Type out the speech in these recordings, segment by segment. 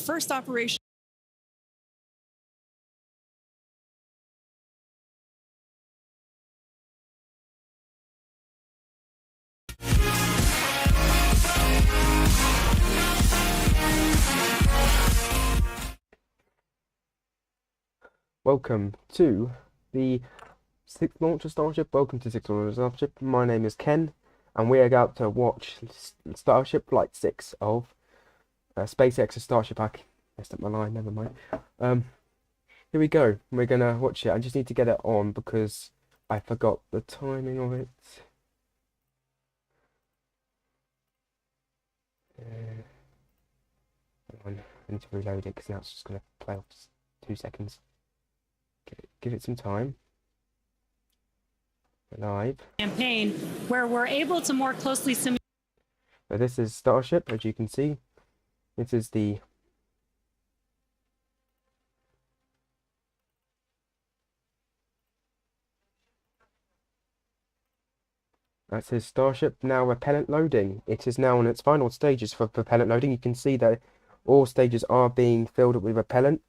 first operation. Welcome to the 6th launch of Starship. Welcome to 6th launch of Starship. My name is Ken, and we are about to watch Starship Flight 6 of SpaceX's Starship. I messed up my line, never mind. Here we go. We're gonna watch it. I just need to get it on because I forgot the timing of it. Hang on. I need to reload it because now it's just gonna play off 2 seconds. Give it some time. Live. Campaign where we're able to more closely simulate. So this is Starship, as you can see. This is the that says Starship now propellant loading. It is now on its final stages for propellant loading. You can see that all stages are being filled up with propellant.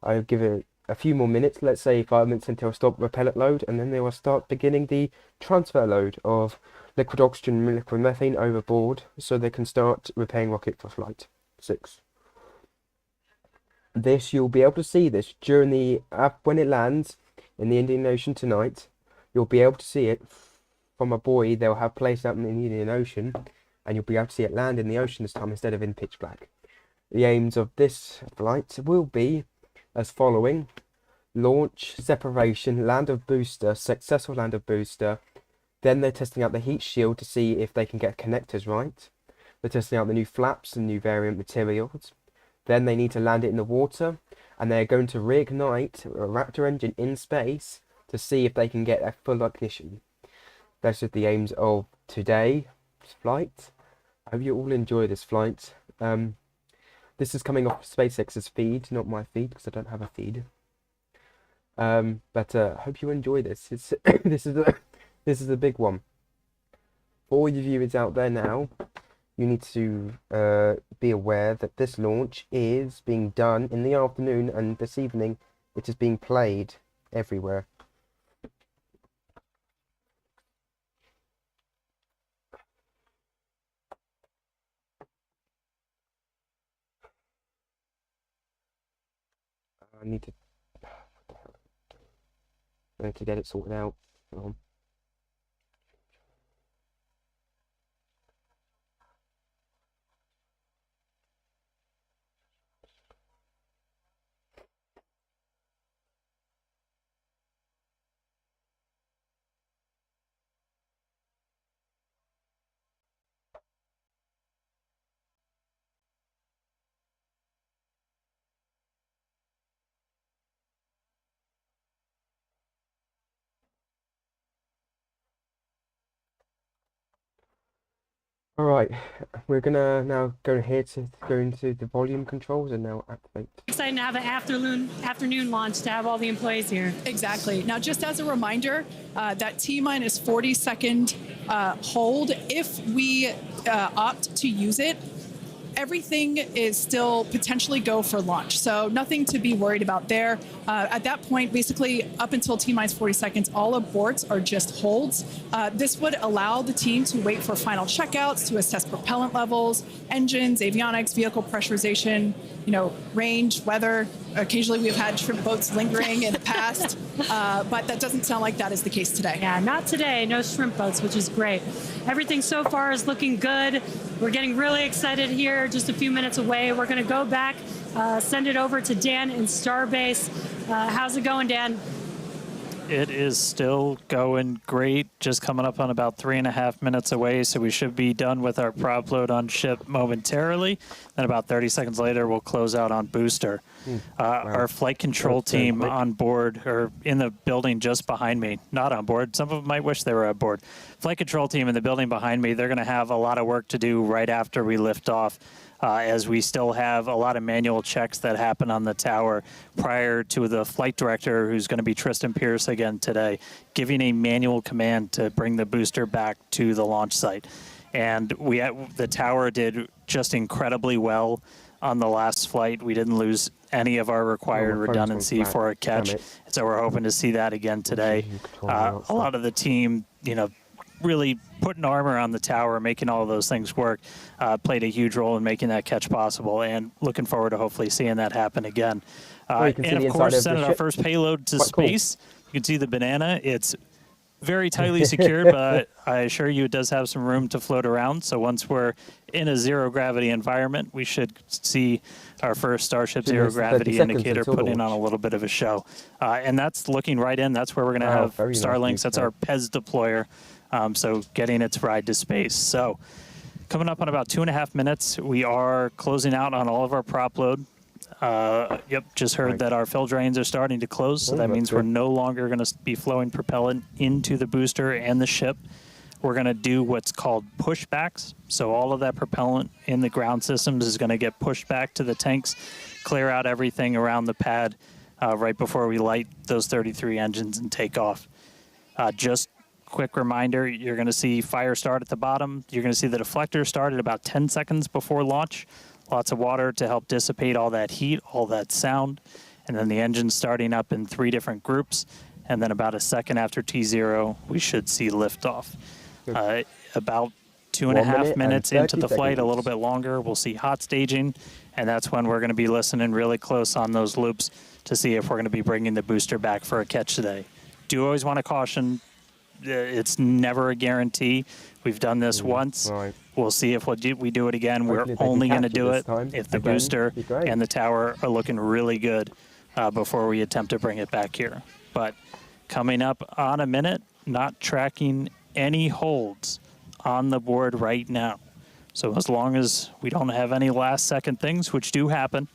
I'll give it a few more minutes, let's say 5 minutes until stop propellant load, and then they will start beginning the transfer load of liquid oxygen and liquid methane overboard so they can start repairing rocket for flight 6. This, you'll be able to see this during the when it lands in the Indian Ocean tonight. You'll be able to see it from a buoy they'll have placed out in the Indian Ocean, and you'll be able to see it land in the ocean this time instead of in pitch black. The aims of this flight will be as following: launch, separation, land of booster, successful land of booster. Then they're testing out the heat shield to see if they can get connectors right. They're testing out the new flaps and new variant materials. Then they need to land it in the water, and they're going to reignite a Raptor engine in space to see if they can get a full ignition. Those are the aims of today's flight. I hope you all enjoy this flight. This is coming off SpaceX's feed, not my feed, because I don't have a feed. But hope you enjoy this. This is a big one. For all you viewers out there now, you need to be aware that this launch is being done in the afternoon, and this evening it is being played everywhere. I need to. What the hell? I need to get it sorted out. Hang on. Alright, we're gonna now go into the volume controls and now activate. Excited to have an afternoon launch to have all the employees here. Exactly. Now, just as a reminder, that T-minus 40-second hold, if we opt to use it, everything is still potentially go for launch. So nothing to be worried about there. At that point, basically up until T-minus 40 seconds, all aborts are just holds. This would allow the team to wait for final checkouts to assess propellant levels, engines, avionics, vehicle pressurization, range, weather. Occasionally we've had shrimp boats lingering in the past, but that doesn't sound like that is the case today. Yeah, not today. No shrimp boats, which is great. Everything so far is looking good. We're getting really excited here, just a few minutes away. We're going to go back, send it over to Dan in Starbase. How's it going, Dan? It is still going great, just coming up on about 3.5 minutes away, so we should be done with our prop load on ship momentarily. Then about 30 seconds later, we'll close out on booster. Our flight control team on board, or in the building just behind me, not on board. Some of them might wish they were on board. Flight control team in the building behind me, they're going to have a lot of work to do right after we lift off. As we still have a lot of manual checks that happen on the tower prior to the flight director, who's going to be Tristan Pierce again today, giving a manual command to bring the booster back to the launch site. And the tower did just incredibly well on the last flight. We didn't lose any of our required my phone's redundancy gone flat. for a catch. Damn it. So we're hoping to see that again today. A lot of the team, really putting armor on the tower, making all of those things work, played a huge role in making that catch possible, and looking forward to hopefully seeing that happen again. You can see And the of inside course, of the sending our ship. first payload to Quite cool. space. You can see the banana. It's very tightly secured, but I assure you it does have some room to float around. So once we're in a zero gravity environment, we should see our first Starship zero there's 30 gravity seconds indicator until putting on launch. a little bit of a show. And that's looking right in. That's where we're going to Wow, have very nice Starlinks. news That's there. our PEZ deployer. So getting its ride to space. So coming up on about 2.5 minutes, we are closing out on all of our prop load. Just heard Right. that our fill drains are starting to close, so Oh, that that's means we're good. no longer going to be flowing propellant into the booster and the ship. We're going to do what's called pushbacks. So all of that propellant in the ground systems is going to get pushed back to the tanks, clear out everything around the pad right before we light those 33 engines and take off. Just quick reminder, you're going to see fire start at the bottom. You're going to see the deflector start at about 10 seconds before launch. Lots of water to help dissipate all that heat, all that sound. And then the engine starting up in 3 different groups. And then about a second after T0, we should see liftoff. About 2.5 minute and minutes into 30 the flight, a seconds. little bit longer, we'll see hot staging. And that's when we're going to be listening really close on those loops to see if we're going to be bringing the booster back for a catch today. Do always want to caution, it's never a guarantee. We've done this once. right. We'll see if we do it again. Hopefully We're they can only going to catch it do this it time. if the Again, booster be great. and the tower are looking really good before we attempt to bring it back here. But coming up on a minute, not tracking any holds on the board right now. So as long as we don't have any last second things, which do happen.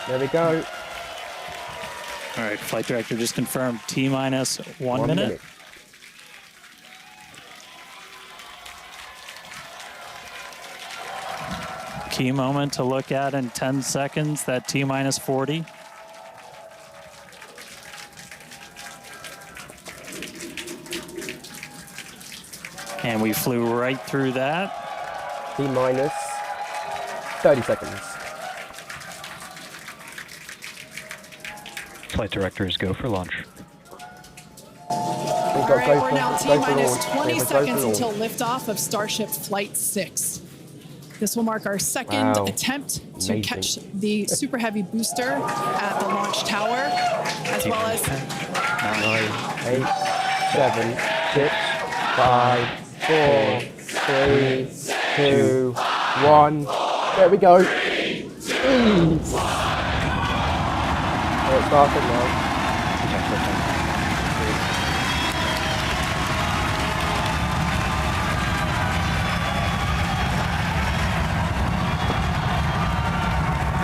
There we go. All right, flight director just confirmed T-minus 1 minute. Key moment to look at in 10 seconds, that T-minus 40. And we flew right through that. T minus 30 seconds. Flight directors go for launch. All right, we're now T-minus 20 seconds until liftoff of Starship Flight 6. This will mark our second Wow. attempt to Amazing. catch the Super Heavy booster at the launch tower, as well as 9, 8, 7, 6, 5, 4, 3, 2, 1. There we go. Please. Oh, it's starting now.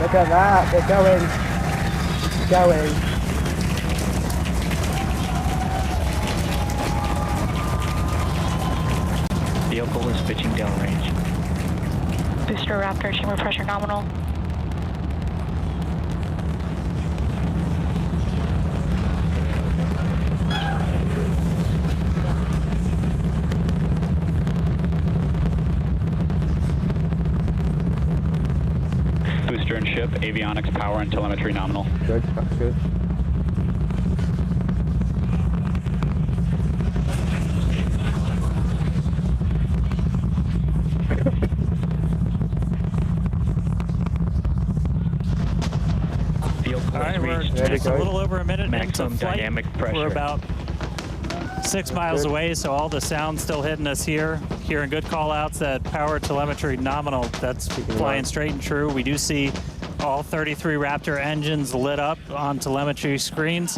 Look at that, they're going. Going. Vehicle is pitching downrange. Booster Raptor, chamber pressure nominal. Booster and ship, avionics, power, and telemetry nominal. Good, that's good. Vehicle all right, has we're reached There we just a go. little over a minute into maximum flight. dynamic pressure. We're about 6 miles good. away, so all the sound's still hitting us here. Hearing good call outs, that power telemetry nominal, that's flying up. straight and true. We do see all 33 Raptor engines lit up on telemetry screens.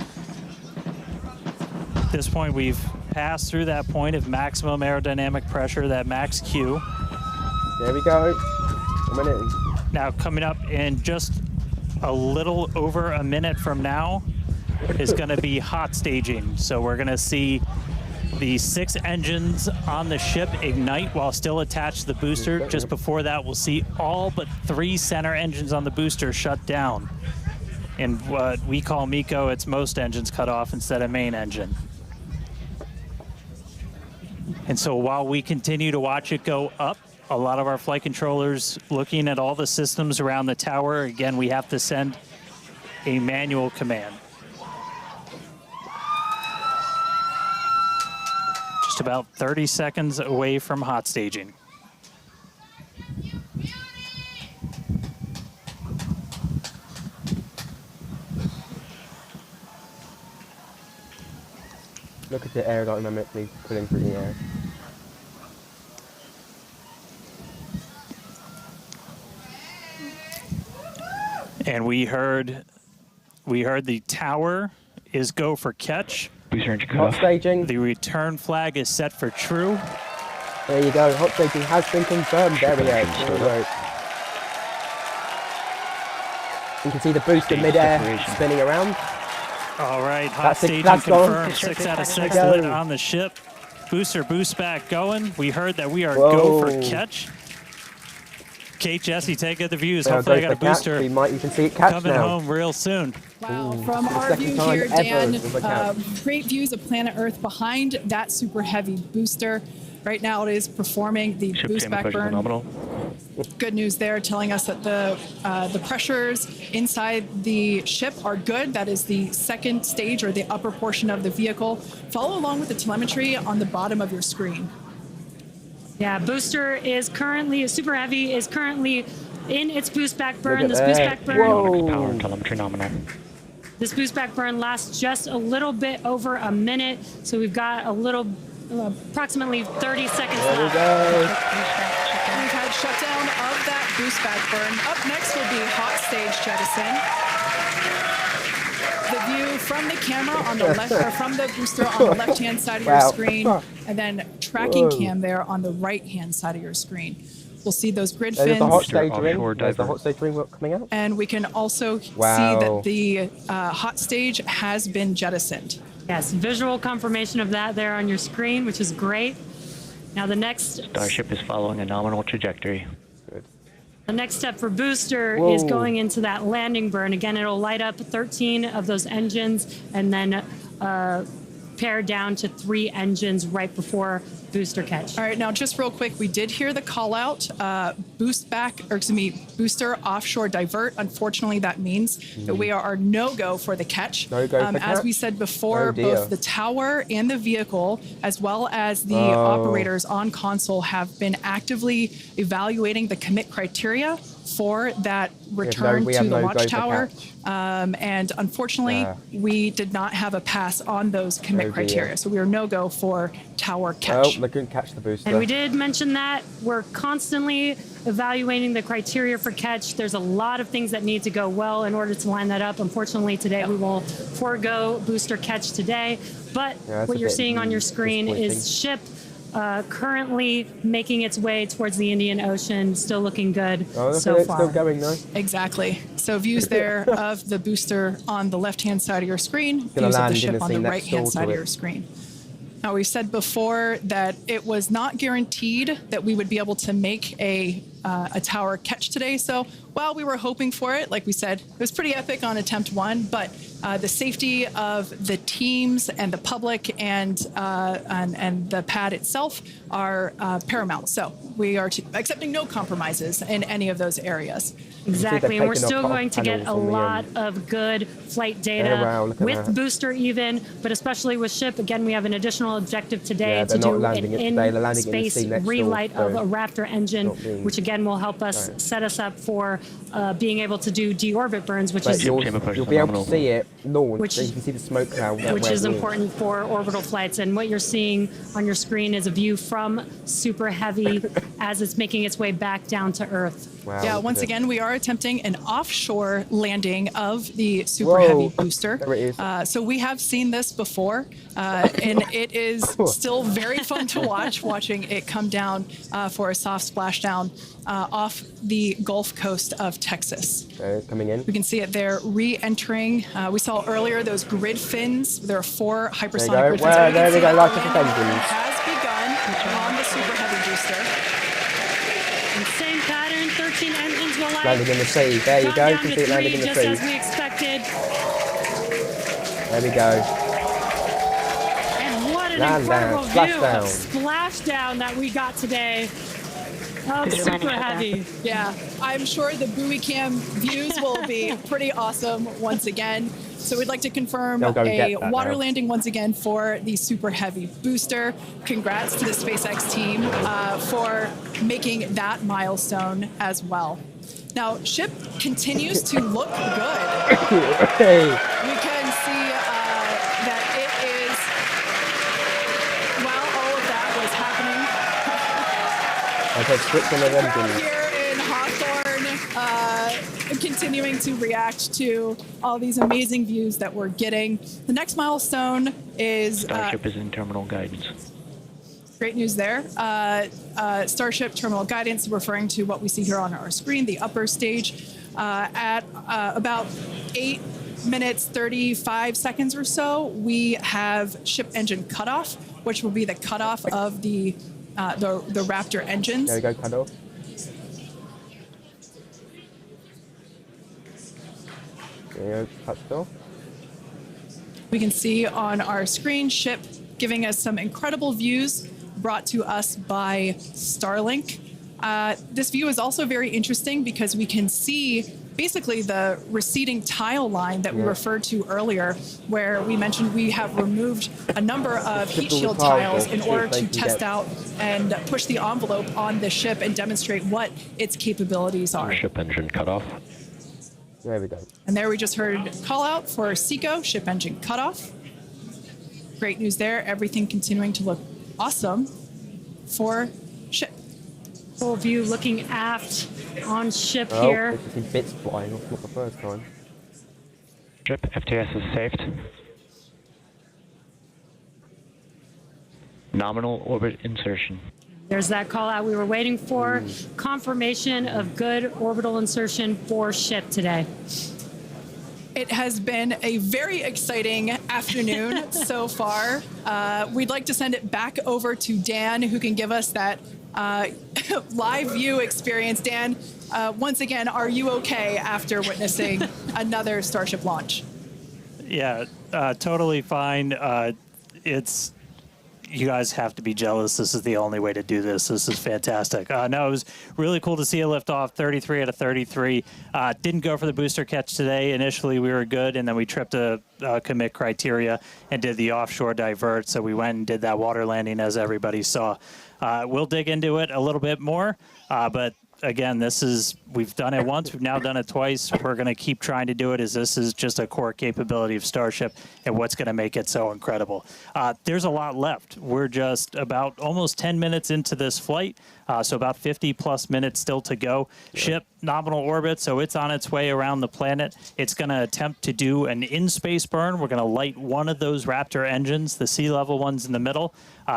At this point, we've passed through that point of maximum aerodynamic pressure, that max Q. There we go. A minute. Now, coming up in just a little over a minute from now is going to be hot staging. So we're going to see the 6 engines on the ship ignite while still attached to the booster. Just before that, we'll see all but 3 center engines on the booster shut down. In what we call MECO, it's most engines cut off instead of main engine. And so while we continue to watch it go up, a lot of our flight controllers looking at all the systems around the tower. Again, we have to send a manual command. Just about 30 seconds away from hot staging. Look at it aerodynamically pulling through the air. And we heard the tower is go for catch. Booster engine cut Hot off. staging. The return flag is set for true. There you go. Hot staging has been confirmed. There we go. There we go. You can see the booster Stage mid-air separation. spinning around. All right, hot That's it, staging that's gone. confirmed. 6 out of 6 Go. lit on the ship. Booster boost back going. We heard that we are Whoa. go for catch. Kate, Jesse, take the views. Now Hopefully I go got a for catch. booster You can see it catch coming now. home real soon. Wow, Ooh, from the our second view time here, ever Dan, with a catch. great views of planet Earth behind that super heavy booster. Right now it is performing the Ship boost chamber back pressure burn. phenomenal. Good news there, telling us that the pressures inside the ship are good. That is the second stage, or the upper portion of the vehicle. Follow along with the telemetry on the bottom of your screen. Yeah, booster is currently, super heavy is currently in its boost back burn. at This boost that. back burn, Whoa. Avionics power and telemetry nominal. this boost back burn lasts just a little bit over a minute. So we've got a little, approximately 30 seconds There we left. go. We've had shutdown of that boost back burn. Up next will be hot stage jettison. The view from the camera on the left, or from the booster on the left-hand side of your Wow. screen, and then tracking Whoa. cam there on the right-hand side of your screen. We'll see those grid There's the hot fins, stage ring. Offshore There's the diver. hot stage ring coming out. and we can also Wow. see that the hot stage has been jettisoned. Yes, visual confirmation of that there on your screen, which is great. Now the next Starship is following a nominal trajectory. Good. The next step for booster Whoa. is going into that landing burn. Again, it'll light up 13 of those engines and then pare down to 3 engines right before booster catch. All right, now just real quick, we did hear the call out, booster offshore divert. Unfortunately, that means that we are no-go for the catch. No go for As catch? we said before, Oh, dear. both the tower and the vehicle, as well as the Oh. operators on console, have been actively evaluating the commit criteria for that return we to have the no go for watchtower. catch. And unfortunately, we did not have a pass on those commit Oh, dear. criteria. So we are no-go for tower Oh, catch. they couldn't catch the booster. And we did mention that we're constantly evaluating the criteria for catch. There's a lot of things that need to go well in order to line that up. Unfortunately, today we will forego booster catch today. But Yeah, that's what a you're bit seeing on your screen is ship currently making its way towards the Indian Ocean. Still looking good Oh, look so at it, far. still going though. Exactly. So views there of the booster on the left-hand side of your screen, Gonna views of the land in ship the on the scene next right-hand door side to of it. your screen. Now, we said before that it was not guaranteed that we would be able to make a tower catch today. So while we were hoping for it, like we said, it was pretty epic on attempt 1, but the safety of the teams and the public and the pad itself are paramount. So we are accepting no compromises in any of those areas. Exactly, and we're taking still off going to get a panels on the, lot of good flight data Yeah, wow, look at with that. booster even, but especially with ship. Again, we have an additional objective today Yeah, to they're not do landing an it today, they're landing it in the in-space sea next door, relight of so a Raptor engine, not being- which again will help us Right. set us up for being able to do deorbit burns, which But is you'll, chamber pressure you'll be able phenomenal. to see it launch, Which- so you can see the smoke cloud. which where is it important for orbital flights. And what you're seeing on your screen is a view from Super Heavy as it's making its way back down to Earth. Wow, Yeah, look once at it. again, we are attempting an offshore landing of the Super Whoa. Heavy booster. There it is. So we have seen this before, and it is still very fun to watching it come down for a soft splashdown off the Gulf Coast of Texas. It's coming in. We can see it there re-entering. We saw earlier those grid fins. There are 4 hypersonic There you grid go. fins. Well, You can there we see go, the lots of landing engines. has begun on the Super Heavy booster. And same pattern, 13 engines will light. Landing in the sea. There you Gone go. You down can to see it landing 3, in the just as sea. we expected. There we go. And what an Land incredible down, view splashdown. of splashdown that we got today. Oh, Booster landing super shutdown. heavy. Yeah, I'm sure the buoy cam views will be pretty awesome once again. So we'd like to confirm They'll go and a get that water now. landing once again for the Super Heavy booster. Congrats to the SpaceX team for making that milestone as well. Now, ship continues to look good. Hey. We can see that it is, while all of that was happening, I said switch on the the crowd engine. here in Hawthorne continuing to react to all these amazing views that we're getting. The next milestone is Starship is in terminal guidance. great news there. Starship terminal guidance, referring to what we see here on our screen, the upper stage, at about 8 minutes 35 seconds or so, we have ship engine cutoff, which will be the cutoff of the Raptor engines. There we go, cut off. There you go, cut off. We can see on our screen ship giving us some incredible views brought to us by Starlink. This view is also very interesting because we can see basically the receding tile line that we referred to earlier, where we mentioned we have removed a number of heat shield tiles in order to test out and push the envelope on the ship and demonstrate what its capabilities are. Ship engine cutoff. There we go. And there we just heard call out for SECO, ship engine cutoff. Great news there. Everything continuing to look awesome for ship. Full view looking aft on ship Oh, here. you can see bits flying off, not the first time. Ship FTS is saved. Nominal orbit insertion. There's that call out we were waiting for. Confirmation of good orbital insertion for ship today. It has been a very exciting afternoon so far. We'd like to send it back over to Dan, who can give us that live view experience. Dan, once again, are you okay after witnessing another Starship launch? Yeah, totally fine. You guys have to be jealous. This is the only way to do this. This is fantastic. No, it was really cool to see a liftoff, 33 out of 33. Didn't go for the booster catch today. Initially, we were good, and then we tripped a commit criteria and did the offshore divert. So we went and did that water landing, as everybody saw. We'll dig into it a little bit more, but again, we've done it once, we've now done it twice. We're going to keep trying to do it, as this is just a core capability of Starship and what's going to make it so incredible. There's a lot left. We're just about almost 10 minutes into this flight, so about 50 plus minutes still to go. Ship nominal orbit, so it's on its way around the planet. It's going to attempt to do an in-space burn. We're going to light one of those Raptor engines, the sea level ones in the middle,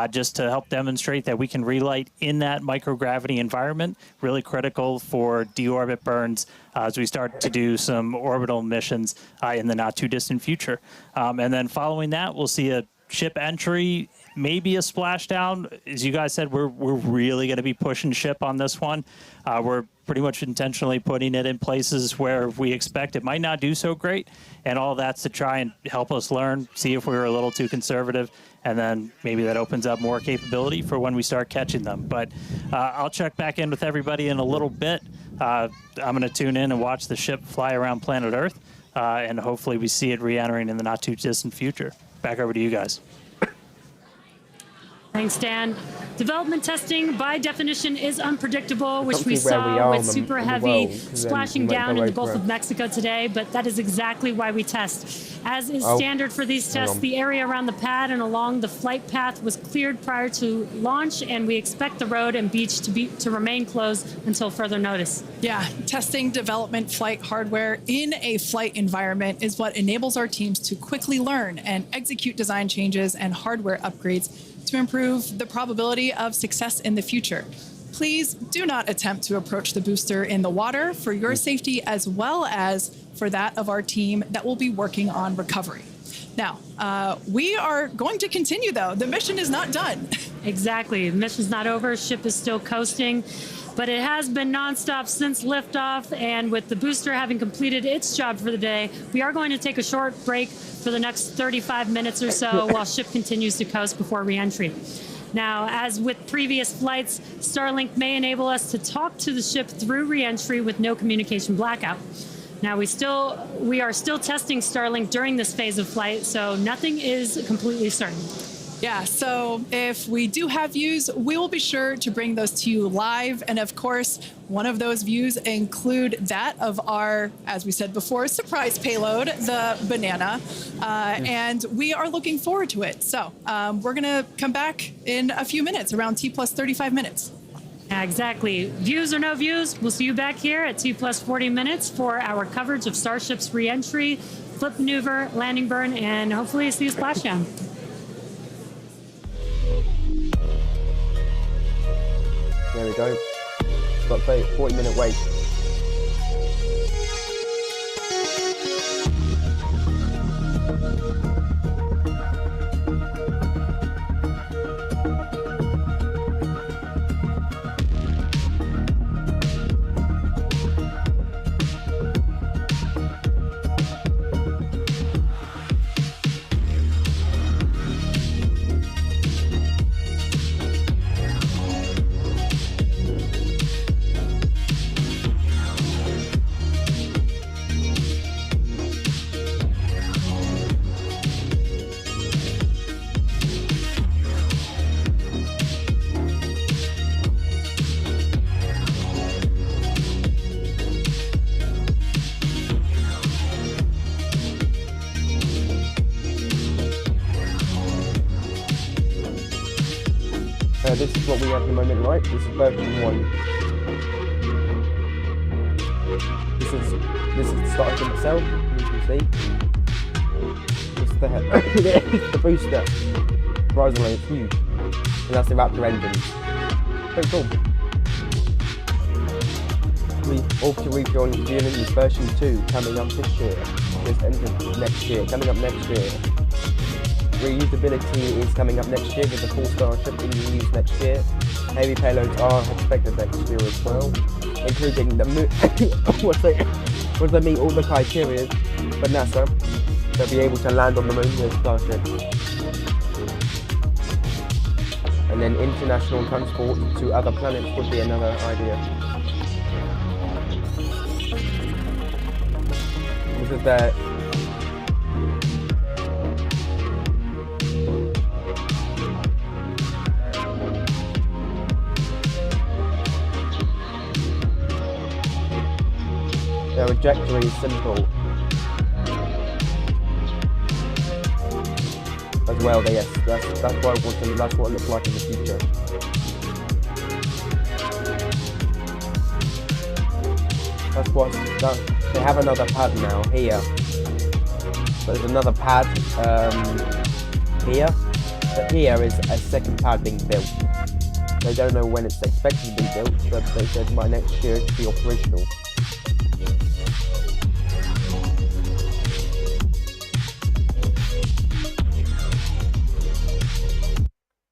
just to help demonstrate that we can relight in that microgravity environment. Really critical for deorbit burns as we start to do some orbital missions in the not too distant future. And then following that, we'll see a ship entry, maybe a splashdown. As you guys said, we're really going to be pushing ship on this one. We're pretty much intentionally putting it in places where we expect it might not do so great, and all that's to try and help us learn, see if we were a little too conservative, and then maybe that opens up more capability for when we start catching them. But I'll check back in with everybody in a little bit. I'm going to tune in and watch the ship fly around planet Earth, and hopefully we see it re-entering in the not too distant future. Back over to you guys. Thanks, Dan. Development testing, by definition, is unpredictable, which we Can't see where we saw are with on the Super world, Heavy 'cause then splashing you might down go in the Gulf over. of Mexico today, but that is exactly why we test. As is Oh, standard for these hang tests, on. the area around the pad and along the flight path was cleared prior to launch, and we expect the road and beach to remain closed until further notice. Yeah, testing development flight hardware in a flight environment is what enables our teams to quickly learn and execute design changes and hardware upgrades to improve the probability of success in the future. Please do not attempt to approach the booster in the water for your safety as well as for that of our team that will be working on recovery. Now, we are going to continue, though. The mission is not done. Exactly. The mission's not over. Ship is still coasting, but it has been nonstop since liftoff. And with the booster having completed its job for the day, we are going to take a short break for the next 35 minutes or so while ship continues to coast before reentry. Now, as with previous flights, Starlink may enable us to talk to the ship through re-entry with no communication blackout. Now, we are still testing Starlink during this phase of flight, so nothing is completely certain. Yeah, so if we do have views, we will be sure to bring those to you live. And of course, one of those views include that of our, as we said before, surprise payload, the banana. And we are looking forward to it. So we're going to come back in a few minutes, around T plus 35 minutes. Yeah, exactly. Views or no views, we'll see you back here at T plus 40 minutes for our coverage of Starship's re-entry, flip maneuver, landing burn, and hopefully see a splashdown. There we go. Got a 40-minute wait. This is what we have at the moment, right? This is version 1. This is the Starship itself, you can see. This is the booster. Surprisingly, it's huge. And that's the Raptor engine. Pretty cool. Orbital refueling is version 2 coming up this year. This ends next year, coming up next year. Reusability is coming up next year with the full Starship being used next year. Heavy payloads are expected next year as well, including the once they meet all the criteria for NASA, they'll be able to land on the moon with Starship. And then international transport to other planets would be another idea. This is the their trajectory is simple. As well, yes, that's what I want to, that's what it looks like in the future. They have another pad now here. So there's another pad here, but here is a second pad being built. They don't know when it's expected to be built, but they said by next year it should be operational.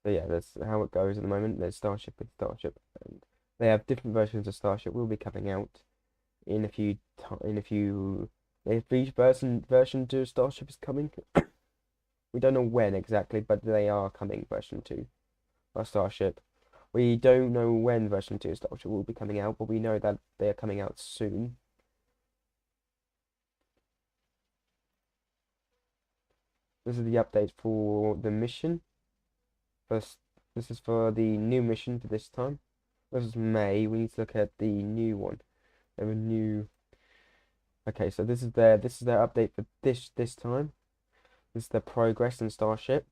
So yeah, that's how it goes at the moment. There's Starship and Starship, and they have different versions of Starship. Will be coming out in a few. If each version 2 of Starship is coming, we don't know when exactly, but they are coming. Version 2 of Starship. We don't know when version 2 of Starship will be coming out, but we know that they are coming out soon. This is the update for the mission. First, this is for the new mission for this time. This is May. We need to look at the new one. They have a new. Okay, so this is their update for this time. This is their progress in Starship.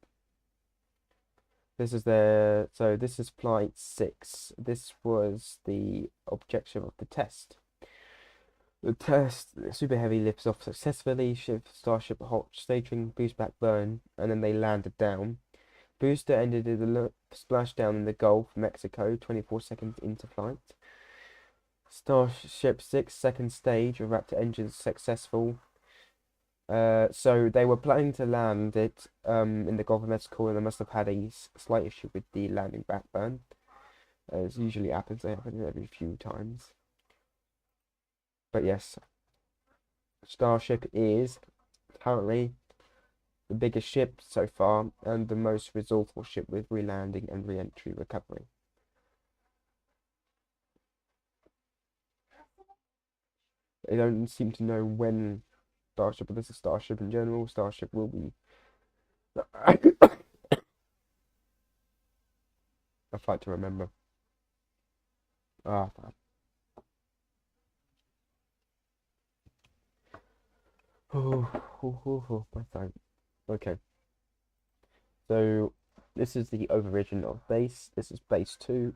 This is their this is flight 6. This was the objective of the test. The test, super heavy lifts off successfully. Starship hot staging, boost back burn, and then they landed down. Booster ended in a splashdown in the Gulf of Mexico, 24 seconds into flight. Starship 6 second stage of Raptor engines successful. So they were planning to land it in the Gulf of Mexico, and they must have had a slight issue with the landing back burn. As usually happens, they happen every few times. But yes, Starship is currently the biggest ship so far, and the most resourceful ship with re-landing and re-entry recovery. They don't seem to know when Starship, but this is Starship in general. Starship will be a fight to remember. Ah, fuck. My phone. Okay. So this is the overvision of base. This is base 2.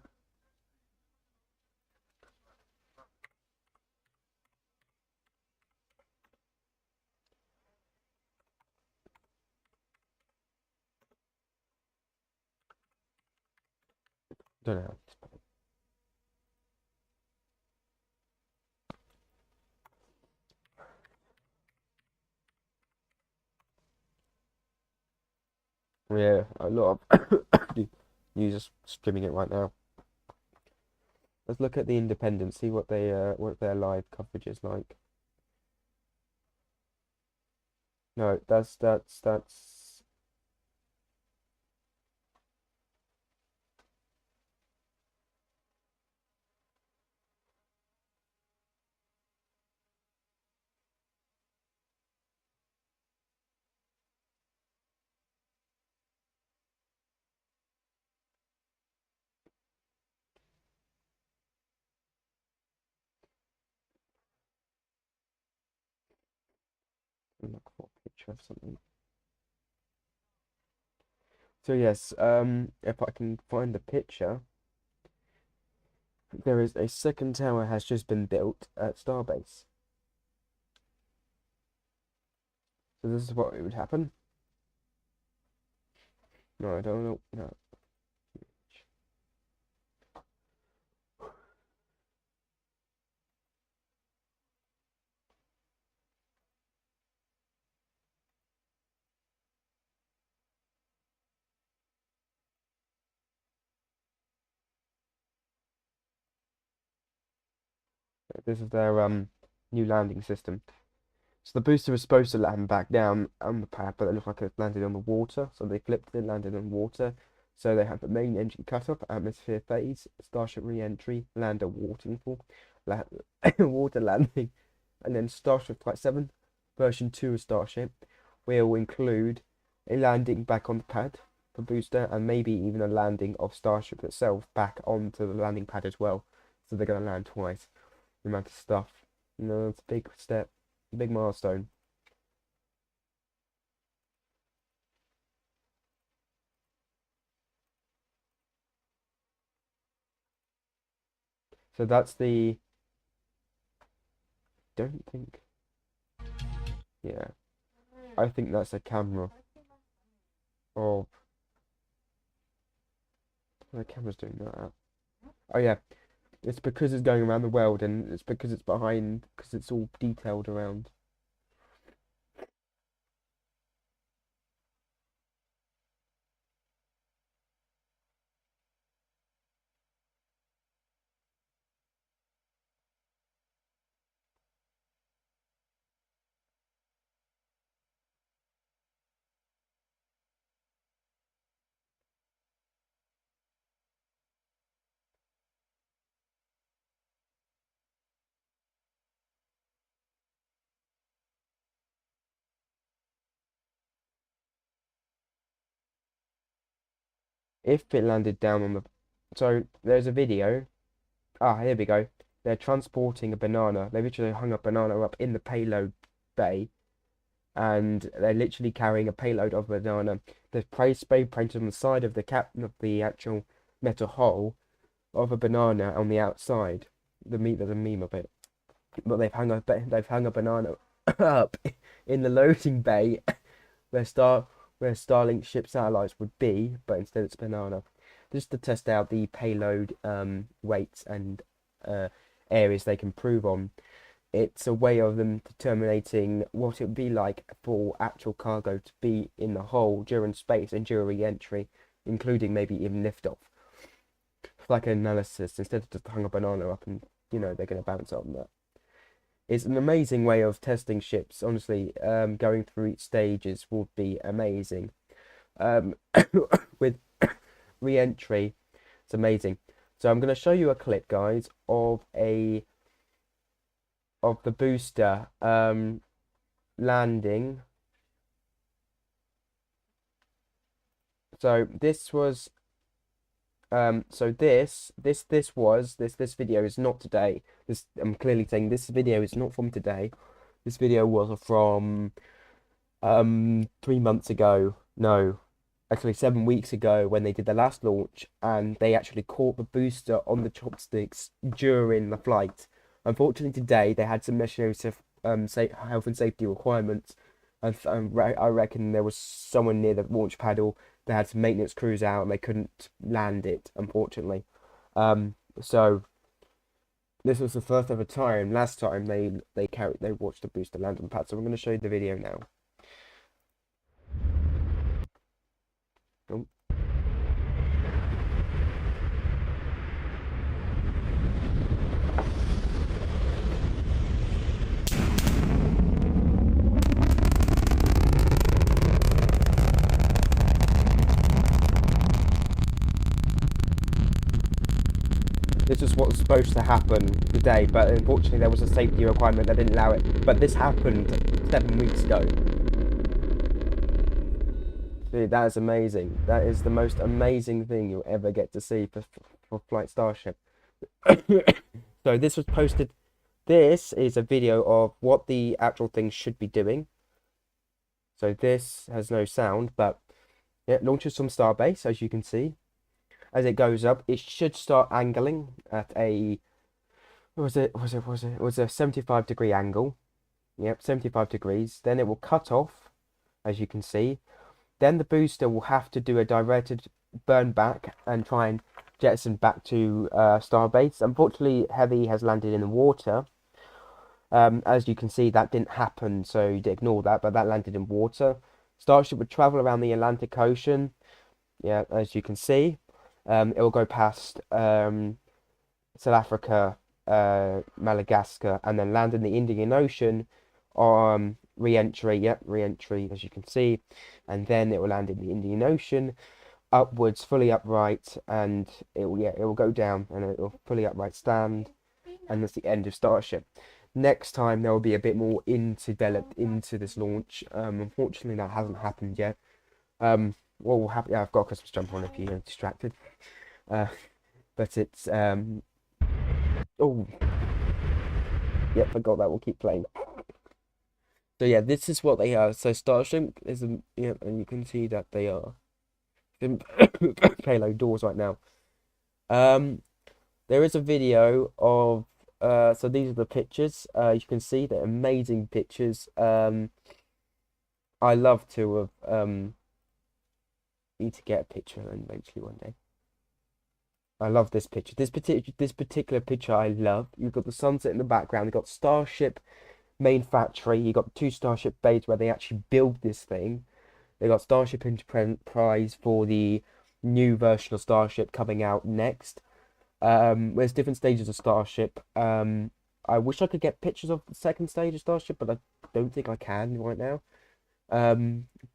Don't know how to spell it. Yeah, a lot of users streaming it right now. Let's look at the Independent, see what what their live coverage is like. No, that's look for a picture of something. So yes, if I can find the picture, there is a second tower has just been built at Starbase. So this is what it would happen. No, I don't know. No. This is their new landing system. So the booster was supposed to land back down on the pad, but it looked like it landed on the water. So they flipped it, landed on water. So they have the main engine cut off, atmosphere phase, Starship re-entry, lander waterfall, water landing, and then Starship Flight 7, version 2 of Starship, will include a landing back on the pad for booster, and maybe even a landing of Starship itself back onto the landing pad as well. So they're going to land twice. The amount of stuff. You know, it's a big step, big milestone. So that's the. Don't think. Yeah, I think that's a camera of. The camera's doing that. Oh yeah, it's because it's going around the world, and it's because it's behind, because it's all detailed around. If it landed down on the. So there's a video. Ah, here we go. They're transporting a banana. They literally hung a banana up in the payload bay, and they're literally carrying a payload of a banana. There's spray painted on the side of the cap of the actual metal hull of a banana on the outside. There's a meme of it, but they've hung a banana up in the loading bay where Starlink ship satellites would be, but instead it's banana, just to test out the payload weights and areas they can prove on. It's a way of them determining what it would be like for actual cargo to be in the hull during space and during re-entry, including maybe even liftoff. Like an analysis, instead of just hung a banana up and, they're going to bounce on that. It's an amazing way of testing ships. Honestly, going through each stages would be amazing. Um, with re-entry, it's amazing. So I'm going to show you a clip, guys, of the booster landing. So this was this video is not today. I'm clearly saying this video is not from today. This video was from 3 months ago. No, actually 7 weeks ago, when they did the last launch, and they actually caught the booster on the chopsticks during the flight. Unfortunately, today they had some measures of health and safety requirements, and I reckon there was someone near the launch paddle. They had some maintenance crews out and they couldn't land it, unfortunately. So this was the first ever time. Last time they watched the booster land on the pad. So I'm going to show you the video now. Oh. This is what was supposed to happen today, but unfortunately there was a safety requirement that didn't allow it. But this happened 7 weeks ago. Dude, that is amazing. That is the most amazing thing you'll ever get to see for Flight Starship. So this was posted. This is a video of what the actual thing should be doing. So this has no sound, but it launches from Starbase, as you can see. As it goes up, it should start angling at a, it was a 75-degree angle. Yep, 75 degrees. Then it will cut off, as you can see. Then the booster will have to do a directed burn back and try and jettison back to Starbase. Unfortunately, Heavy has landed in the water. As you can see, that didn't happen, so you ignore that, but that landed in water. Starship would travel around the Atlantic Ocean. Yeah, as you can see. It will go past South Africa, Madagascar, and then land in the Indian Ocean on re-entry. Yep, re-entry, as you can see. And then it will land in the Indian Ocean, upwards, fully upright, and it will go down, and it will fully upright stand, and that's the end of Starship. Next time there will be a bit more developed into this launch. Unfortunately, that hasn't happened yet. What will happen? Yeah, I've got a Christmas jumper on if you're distracted. But it's oh, yep, forgot that. We'll keep playing. So yeah, this is what they are. So Starship is and you can see that they are in payload doors right now. There is a video of so these are the pictures. You can see they're amazing pictures. I love to have need to get a picture eventually one day. I love this picture. This particular picture I love. You've got the sunset in the background. You've got Starship main factory. You've got 2 Starship bays where they actually build this thing. They got Starship Enterprise for the new version of Starship coming out next. There's different stages of Starship. I wish I could get pictures of the second stage of Starship, but I don't think I can right now.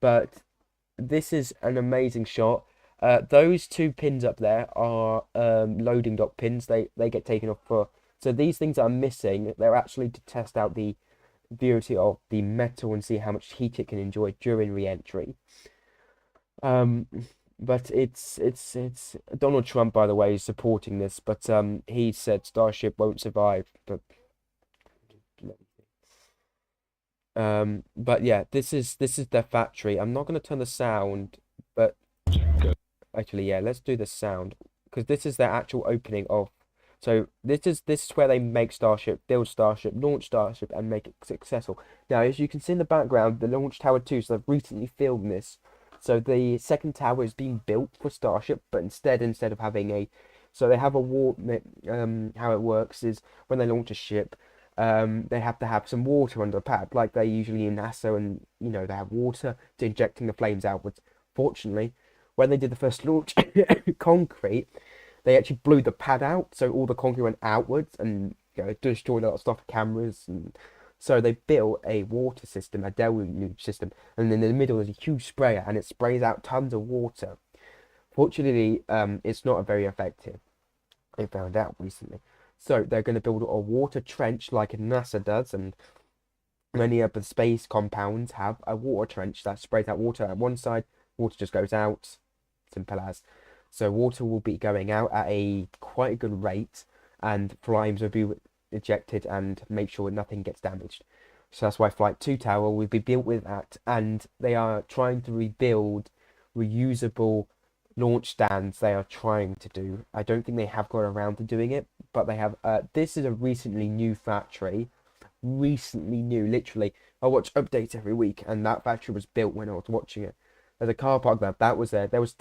But this is an amazing shot. Those 2 pins up there are loading dock pins. They get taken off for. So these things that are missing, they're actually to test out the purity of the metal and see how much heat it can enjoy during re-entry. But it's Donald Trump, by the way, is supporting this. But he said Starship won't survive. But yeah, this is their factory. I'm not going to turn the sound, but actually, yeah, let's do the sound, because this is their actual opening of. So this is where they make Starship, build Starship, launch Starship, and make it successful. Now, as you can see in the background, the launch tower 2. So they've recently filmed this. So the second tower is being built for Starship, but instead of having a, so they have a how it works is when they launch a ship, they have to have some water under the pad, like they usually in NASA, and they have water to injecting the flames outwards. Fortunately, when they did the first launch, concrete, they actually blew the pad out, so all the concrete went outwards, and destroyed a lot of stuff, cameras, and so they built a water system, a deluge system, and in the middle there's a huge sprayer, and it sprays out tons of water. Fortunately, it's not very effective. They found out recently. So they're going to build a water trench like NASA does, and many other space compounds have a water trench that sprays out water at one side, water just goes out, simple as. So water will be going out at a quite a good rate, and flames will be ejected and make sure nothing gets damaged. So that's why Flight 2 Tower will be built with that, and they are trying to rebuild reusable launch stands. They are trying to do. I don't think they have got around to doing it, but they have. This is a recently new factory. Recently new, literally. I watch updates every week, and that factory was built when I was watching it. There's a car park there. That was there. There was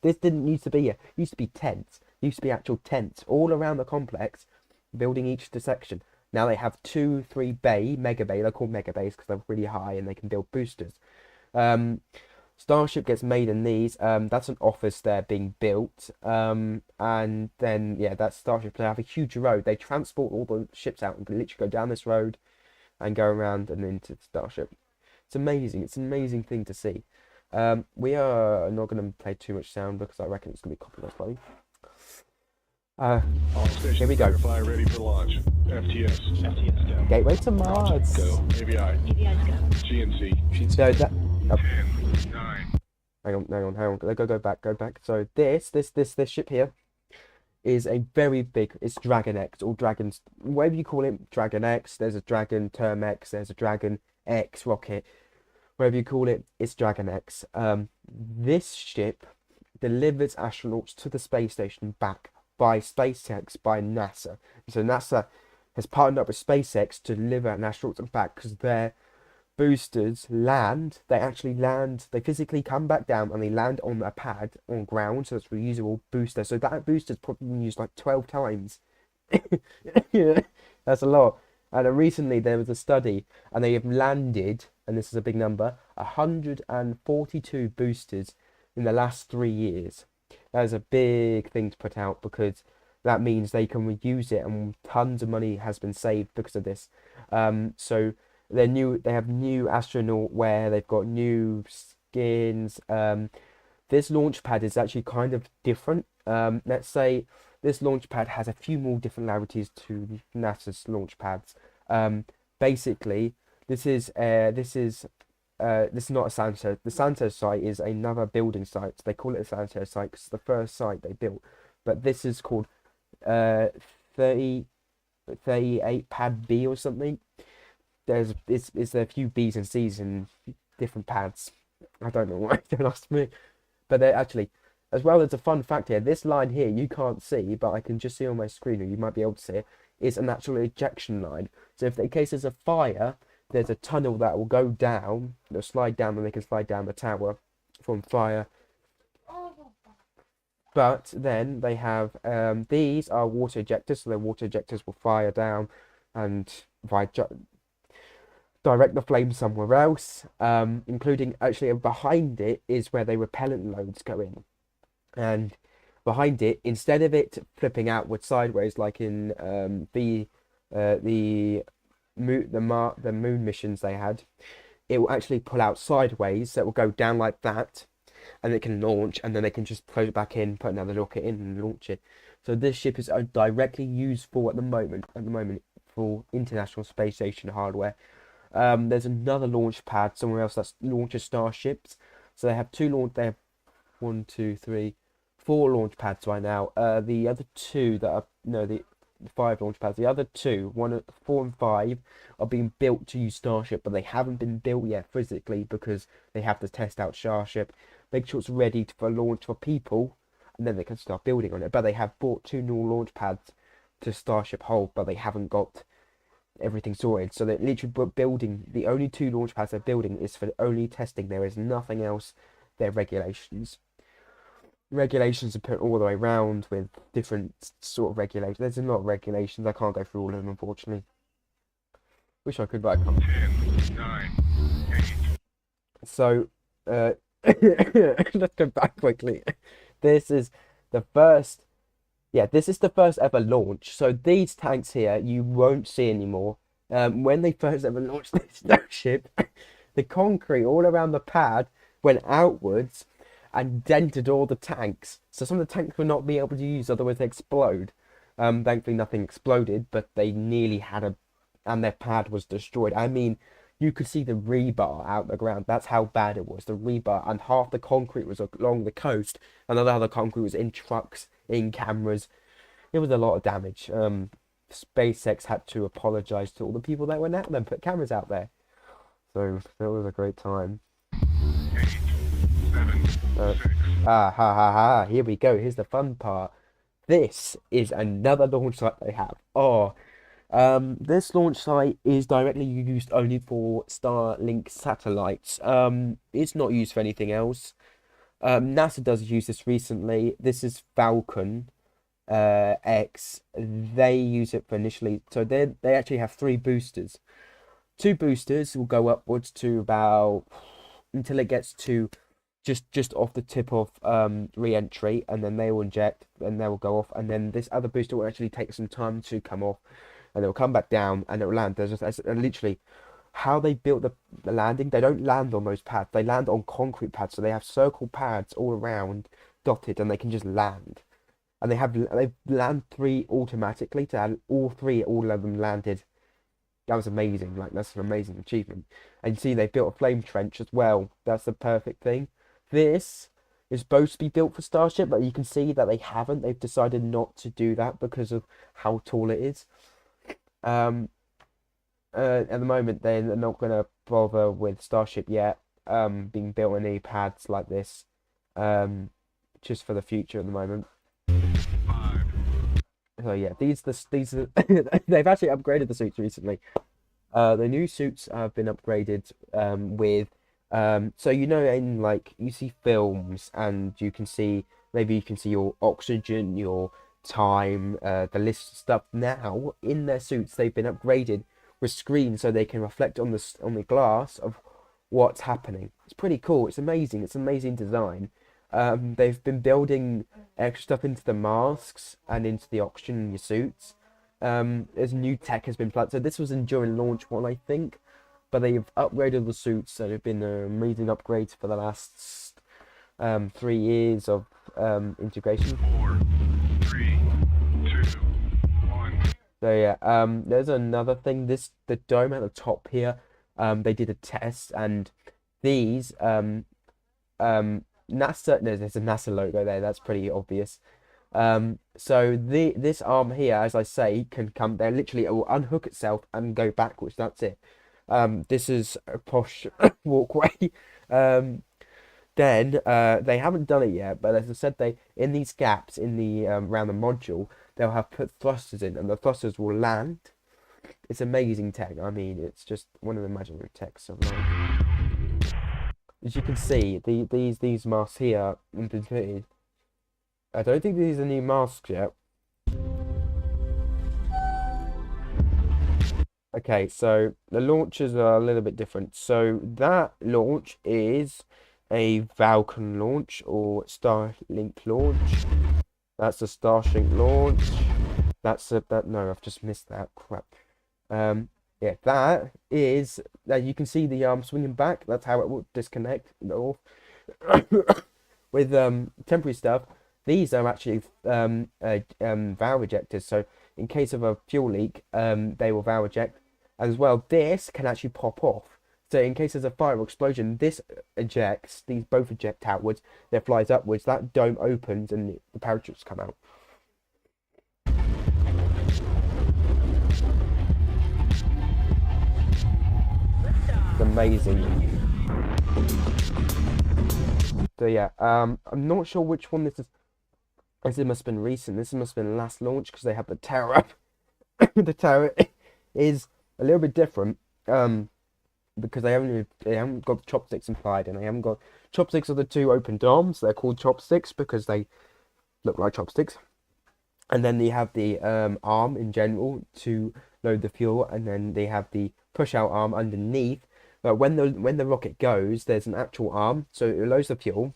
This didn't used to be here. It used to be tents. It used to be actual tents all around the complex, building each section. Now they have 2, 3 mega bay. They're called mega bays because they're really high and they can build boosters. Starship gets made in these. That's an office there being built. And then, yeah, that's Starship. They have a huge road. They transport all the ships out and literally go down this road and go around and into Starship. It's amazing. It's an amazing thing to see. We are not going to play too much sound because I reckon it's going to be copyright free. Here we go. Verify ready for launch. FTS. FTS go. Gateway to Mars. Go. AVI. AVI's go. GNC. So that. 10, 9. Hang on. Go back. So this ship here is a very big. It's Dragon X or Dragons, whatever you call it. Dragon X. There's a Dragon Term X. There's a Dragon X rocket. Whatever you call it, it's Dragon X. This ship delivers astronauts to the space station back by SpaceX, by NASA. So NASA has partnered up with SpaceX to deliver an astronauts back because their boosters land. They actually land. They physically come back down and they land on a pad on ground. So it's a reusable booster. So that booster's probably been used like 12 times. Yeah, that's a lot. And recently there was a study, and they have landed, and this is a big number, 142 boosters in the last 3 years. That is a big thing to put out because that means they can reuse it, and tons of money has been saved because of this. So they're new. They have new astronaut wear. They've got new skins. This launch pad is actually kind of different. Let's say this launch pad has a few more different similarities to NASA's launch pads. Basically, this is not a Santo. The Santo site is another building site. They call it a Santo site because it's the first site they built. But this is called 38 pad B or something. There's there a few B's and C's in different pads. I don't know why. Don't ask me. But they're actually, as well as a fun fact here, this line here you can't see, but I can just see on my screen, or you might be able to see it, is an actual ejection line. So if in case there's a fire, there's a tunnel that will go down, they'll slide down, and they can slide down the tower from fire. But then they have, these are water ejectors, so the water ejectors will fire down and direct the flame somewhere else, including actually behind it is where the repellent loads go in. And behind it, instead of it flipping outward sideways like in the moon missions they had, it will actually pull out sideways, so it will go down like that, and it can launch, and then they can just close it back in, put another rocket in, and launch it. So this ship is directly useful at the moment for International Space Station hardware. There's another launch pad somewhere else that launches starships. So they have they have 4 launch pads right now. The other 2 that are the 5 launch pads. The other 2, 4 and 5, are being built to use Starship, but they haven't been built yet physically because they have to test out Starship, make sure it's ready for launch for people, and then they can start building on it. But they have bought 2 new launch pads to Starship hold, but they haven't got everything sorted. So they're literally building. The only 2 launch pads they're building is for only testing. There is nothing else. They're regulations. Regulations are put all the way around with different sort of regulations. There's a lot of regulations. I can't go through all of them, unfortunately. Wish I could, but I can't. 10, 9, 8. So, let's go back quickly. This is the first. Yeah, this is the first ever launch. So these tanks here you won't see anymore. When they first ever launched this Starship, the concrete all around the pad went outwards and dented all the tanks. So some of the tanks would not be able to use, otherwise they explode. Thankfully nothing exploded, but they nearly had and their pad was destroyed. I mean, you could see the rebar out the ground. That's how bad it was. The rebar, and half the concrete was along the coast, and the concrete was in trucks, in cameras. It was a lot of damage. SpaceX had to apologize to all the people that went out there and put cameras out there. So that was a great time. 8, 7, 6, Ha ha ha! Here we go. Here's the fun part. This is another launch site they have. This launch site is directly used only for Starlink satellites. It's not used for anything else. NASA does use this recently. This is Falcon X. They use it for initially. So they actually have 3 boosters. 2 boosters will go upwards to about until it gets to just off the tip of re-entry, and then they will inject, and they will go off, and then this other booster will actually take some time to come off, and it will come back down, and it will land. There's literally how they built the landing. They don't land on those pads. They land on concrete pads, so they have circle pads all around, dotted, and they can just land. And they land 3 automatically to have all of them landed. That was amazing. Like, that's an amazing achievement. And you see they built a flame trench as well. That's the perfect thing. This is supposed to be built for Starship, but you can see that they haven't. They've decided not to do that because of how tall it is. At the moment, they're not going to bother with Starship yet, being built on any pads like this, just for the future at the moment. 5, So yeah, these they've actually upgraded the suits recently. The new suits have been upgraded with so you know, in like you see films and you can see your oxygen, your time, the list of stuff. Now in their suits they've been upgraded with screens so they can reflect on the glass of what's happening. It's pretty cool. It's amazing. It's an amazing design. They've been building extra stuff into the masks and into the oxygen in your suits. There's new tech has been planned. So this was during launch one, I think, but they've upgraded the suits. So they've been amazing upgrades for the last 3 years of integration. 4, 3, 2, 1. So yeah, there's another thing. The dome at the top here. They did a test, and these NASA. There's a NASA logo there. That's pretty obvious. So this arm here, as I say, can come there. Literally, it will unhook itself and go backwards. That's it. This is a posh walkway. Then they haven't done it yet, but as I said, they in these gaps in the around the module, they'll have put thrusters in, and the thrusters will land. It's amazing tech. I mean, it's just one of the imaginary techs of life. As you can see, these masks here, I don't think these are new masks yet. Okay, so the launches are a little bit different. So that launch is a Falcon launch or Starlink launch. That's a Starship launch. No, I've just missed that. Crap. Yeah, that is that you can see the arm swinging back. That's how it will disconnect off. With temporary stuff. These are actually valve ejectors. So in case of a fuel leak, they will valve eject. As well, this can actually pop off. So in case there's a fire or explosion, this ejects. These both eject outwards. That flies upwards. That dome opens and the parachutes come out. It's amazing. So yeah, I'm not sure which one this is. This must have been recent. This must have been last launch because they have the tower up. The tower is a little bit different because they haven't got the chopsticks implied, and they haven't got chopsticks are the 2 opened arms. They're called chopsticks because they look like chopsticks. And then they have the arm in general to load the fuel, and then they have the push out arm underneath. But when the rocket goes, there's an actual arm, so it loads the fuel.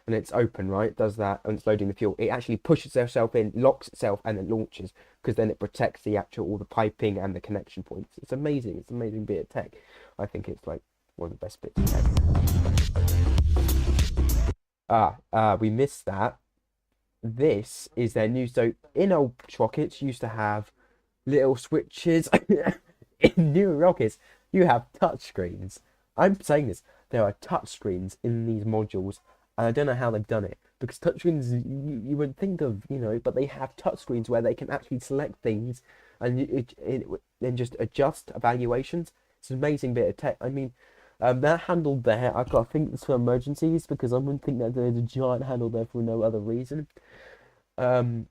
and it's open, right? It does that, and it's loading the fuel. It actually pushes itself in, locks itself, and then launches, because then it protects the actual, all the piping and the connection points. It's amazing. It's an amazing bit of tech. I think it's like one of the best bits of tech. We missed that. This is their new. So in old rockets, used to have little switches. In new rockets, you have touchscreens. I'm saying this. There are touchscreens in these modules, and I don't know how they've done it, because touchscreens you would think of, but they have touchscreens where they can actually select things and then just adjust evaluations. It's an amazing bit of tech. I mean, that handle there, I've got to think it's for emergencies, because I wouldn't think that there's a giant handle there for no other reason. And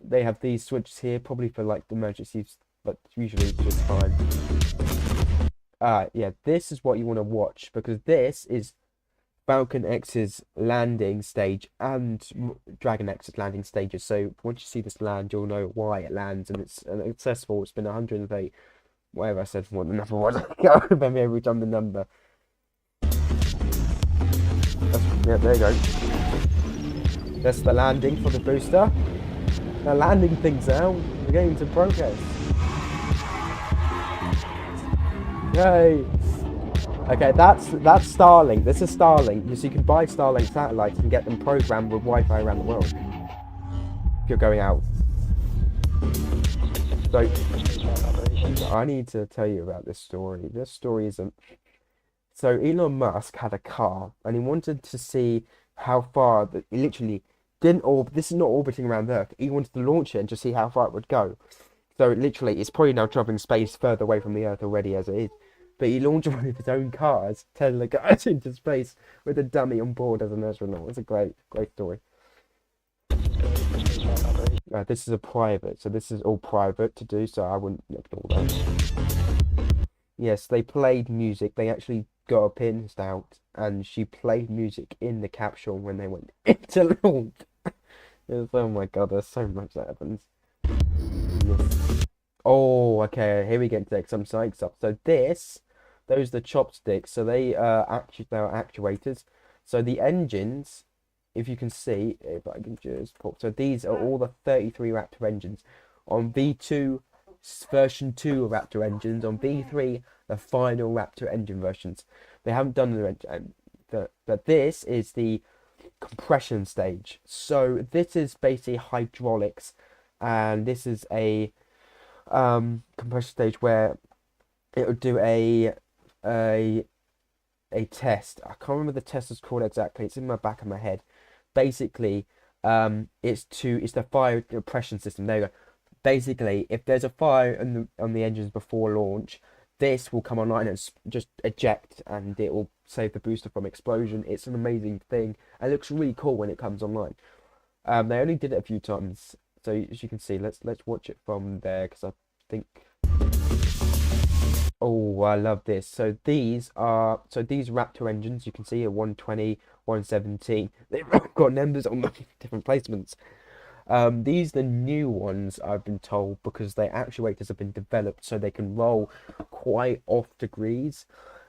they have these switches here, probably for like emergencies, but usually it's just fine. Yeah, this is what you want to watch, because this is Falcon X's landing stage and Dragon X's landing stages. So once you see this land, you'll know why it lands, and it's successful. It's been 108, whatever I said, what the number was. I can't remember every time the number. Yeah, there you go. That's the landing for the booster. Now landing things out. We're getting into progress. Yay! Okay, that's Starlink. This is Starlink. So you can buy Starlink satellites and get them programmed with Wi-Fi around the world if you're going out. So I need to tell you about this story. This story isn't. So Elon Musk had a car, and he wanted to see how far that he literally didn't orbit. This is not orbiting around Earth. He wanted to launch it and just see how far it would go. So literally, it's probably now traveling space further away from the Earth already as it is. But he launched one of his own cars, Tesla cars, into space with a dummy on board as an astronaut. It's a great story. This is a private, so this is all private to do, so I wouldn't ignore that. Yes, they played music. They actually got a pianist out, and she played music in the capsule when they went into launch. Oh my god, there's so much that happens. Yes. Oh, okay, here we get into some side stuff. So those are the chopsticks. So they are actuators. So the engines, if you can see, if I can just pop. So these are all the 33 Raptor engines. On V2, version 2 Raptor engines. On V3, the final Raptor engine versions. They haven't done but this is the compression stage. So this is basically hydraulics, and this is a compression stage where it would do a test. I can't remember the test is called exactly. It's in my back of my head. Basically, it's the fire depression system. There you go. Basically, if there's a fire on the engines before launch, this will come online and just eject, and it will save the booster from explosion. It's an amazing thing. It looks really cool when it comes online. They only did it a few times, so as you can see, let's watch it from there, because I think. Oh, I love this. So these Raptor engines, you can see, are 120, 117. They've got numbers on different placements. These are the new ones, I've been told, because their actuators have been developed so they can roll quite off degrees,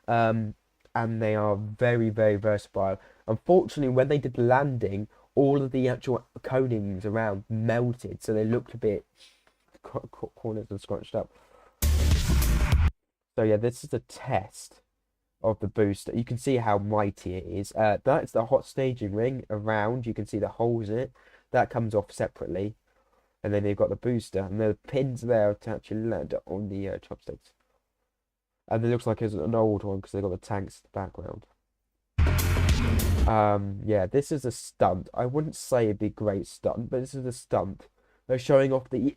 and they are very, very versatile. Unfortunately, when they did landing, all of the actual coatings around melted, so they looked a bit cornered and scrunched up. So yeah, this is a test of the booster. You can see how mighty it is. That's the hot staging ring around. You can see the holes in it. That comes off separately, and then they've got the booster, and the pins there to actually land on the chopsticks. And it looks like it's an old one because they've got the tanks in the background. Yeah, this is a stunt. I wouldn't say it'd be a great stunt, but this is a stunt. They're showing off the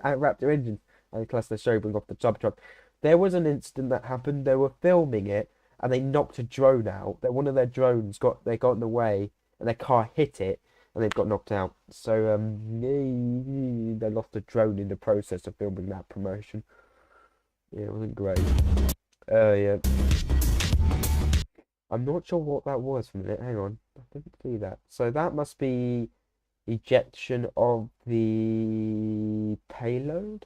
Raptor engines, and plus they're showing off the Cybertruck. There was an incident that happened. They were filming it, and they knocked a drone out. That one of their drones got in the way, and their car hit it, and they've got knocked out. So they lost a drone in the process of filming that promotion. Yeah, it wasn't great. Yeah. I'm not sure what that was for a minute. Hang on. I didn't see that. So that must be ejection of the payload?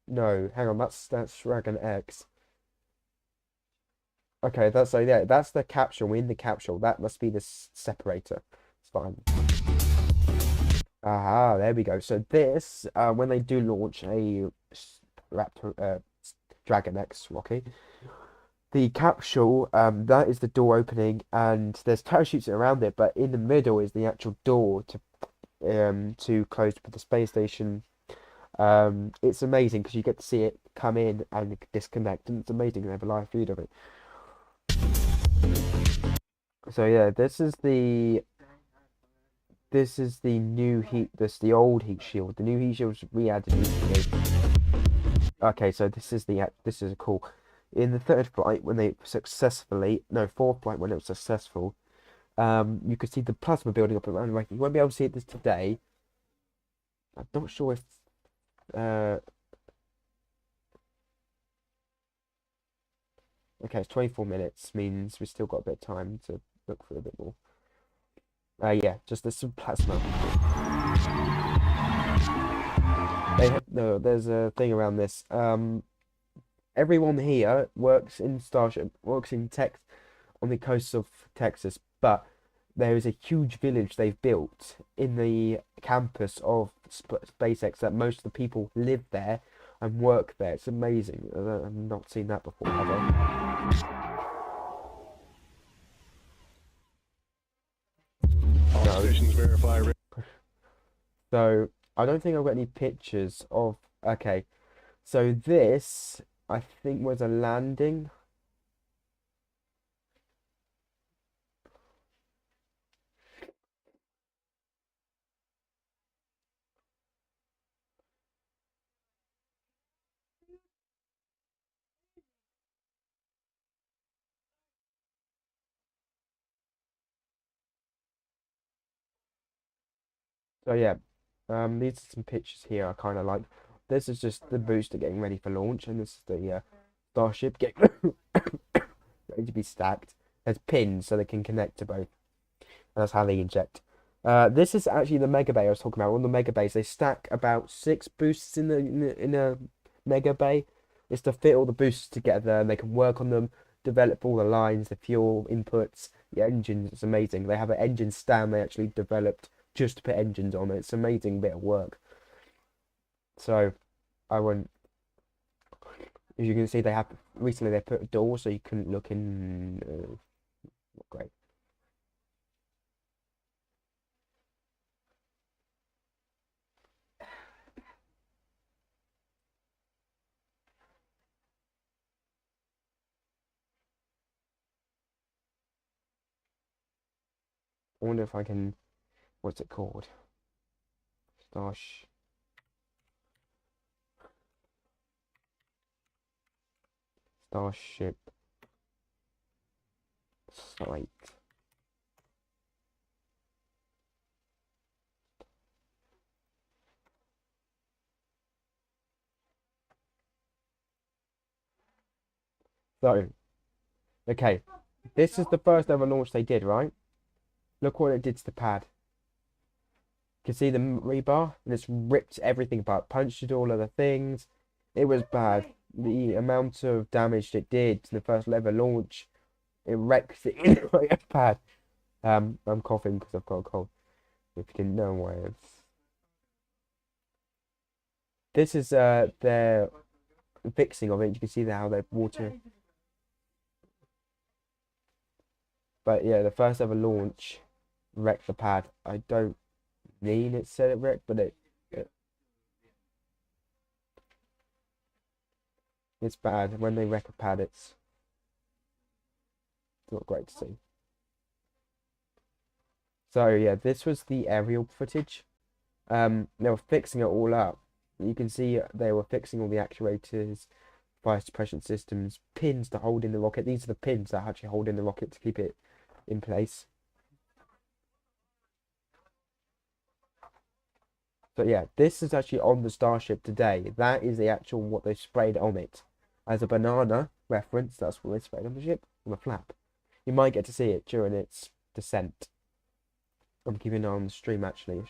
No, hang on. That's Dragon X. Okay, that's so yeah, that's the capsule. We're in the capsule. That must be the separator. It's fine. Aha, there we go. So this, when they do launch a Raptor, Dragon X rocket, the capsule, that is the door opening, and there's parachutes around it, but in the middle is the actual door to close the space station. It's amazing because you get to see it come in and disconnect, and it's amazing. They have a live feed of it. So yeah, this is the new heat. This the old heat shield. The new heat shield's re-added recently. Okay, so this is cool. In the third flight, when they successfully, no, fourth flight when it was successful, you could see the plasma building up around the wreck. You won't be able to see it this today. I'm not sure if okay, it's 24 minutes, means we still got a bit of time to look for a bit more. Yeah, just there's some plasma. No, there's a thing around this. Everyone here works in Starship, works in tech on the coast of Texas, but there is a huge village they've built in the campus of SpaceX that most of the people live there and work there. It's amazing. I've not seen that before, have I? All stations verify. So I don't think I've got any pictures of. Okay, so this I think was a landing. So yeah, these are some pictures here I kind of like. This is just the booster getting ready for launch, and this is the Starship getting ready to be stacked. There's pins so they can connect to both. That's how they inject. This is actually the mega bay I was talking about. On the mega bays, they stack about 6 boosts in a mega bay. It's to fit all the boosters together, and they can work on them, develop all the lines, the fuel inputs, the engines. It's amazing. They have an engine stand they actually developed just to put engines on it. It's an amazing bit of work. So, I won't. As you can see, they put a door so you couldn't look in. Great. I wonder if I can. What's it called? Starship Flight. So, okay, this is the first ever launch they did, right? Look what it did to the pad. You can see the rebar, and it's ripped everything apart, punctured all of the things. It was bad. The amount of damage it did to the first ever launch, it wrecked the entire pad. I'm coughing because I've got a cold. If you didn't know why it's. This is their fixing of it. You can see how they water. But yeah, the first ever launch wrecked the pad. I don't mean it said it wrecked, but it's bad. When they wreck a pad, it's not great to see. So yeah, this was the aerial footage. They were fixing it all up. You can see they were fixing all the actuators, fire suppression systems, pins to hold in the rocket. These are the pins that actually hold in the rocket to keep it in place. So yeah, this is actually on the Starship today. That is the actual what they sprayed on it. As a banana reference, that's what they sprayed on the ship, on the flap. You might get to see it during its descent. I'm keeping an eye on the stream actually.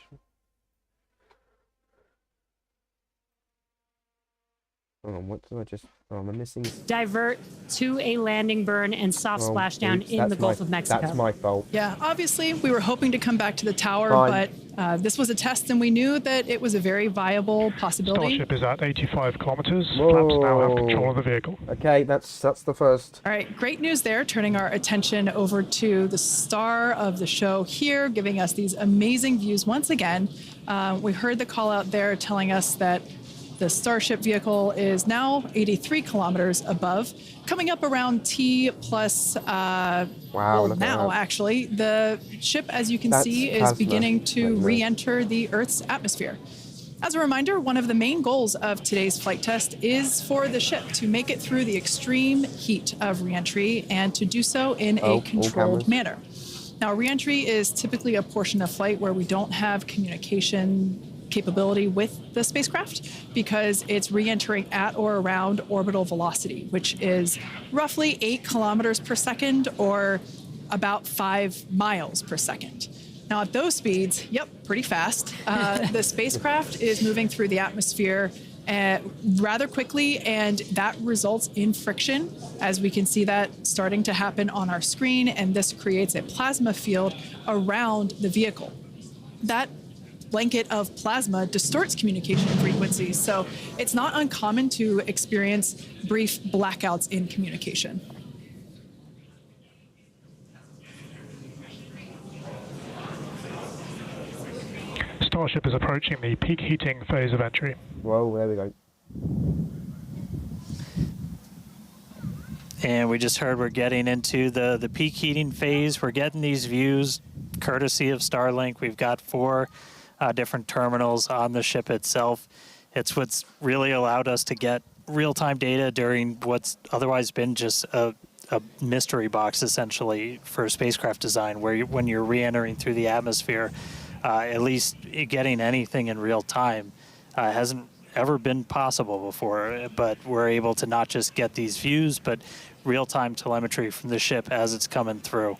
Oh, what do I just? Oh, am I missing? Divert to a landing burn and soft Oh, splashdown oops, in the that's Gulf of Mexico. That's my fault. Yeah, obviously we were hoping to come back to the tower, Fine. but this was a test and we knew that it was a very viable possibility. Starship is at 85 kilometers. Whoa. Flaps now have control of the vehicle. Okay, that's the first. All right, great news there, turning our attention over to the star of the show here, giving us these amazing views once again. We heard the call out there telling us that the Starship vehicle is now 83 kilometers above, coming up around T plus, Wow, well, look at now that. actually. The ship, as you can That's see, is plasma beginning to right there. re-enter the Earth's atmosphere. As a reminder, one of the main goals of today's flight test is for the ship to make it through the extreme heat of re-entry and to do so in Oh, all a controlled cameras. manner. Now, re-entry is typically a portion of flight where we don't have communication capability with the spacecraft because it's re-entering at or around orbital velocity, which is roughly 8 kilometers per second or about 5 miles per second. Now, at those speeds, yep, pretty fast. The spacecraft is moving through the atmosphere rather quickly, and that results in friction, as we can see that starting to happen on our screen, and this creates a plasma field around the vehicle. That blanket of plasma distorts communication frequencies, so it's not uncommon to experience brief blackouts in communication. Starship is approaching the peak heating phase of entry. Whoa, there we go. And we just heard we're getting into the peak heating phase. We're getting these views courtesy of Starlink. We've got 4 different terminals on the ship itself. It's what's really allowed us to get real-time data during what's otherwise been just a mystery box, essentially, for spacecraft design, where when you're re-entering through the atmosphere, at least getting anything in real time hasn't ever been possible before. But we're able to not just get these views, but real-time telemetry from the ship as it's coming through.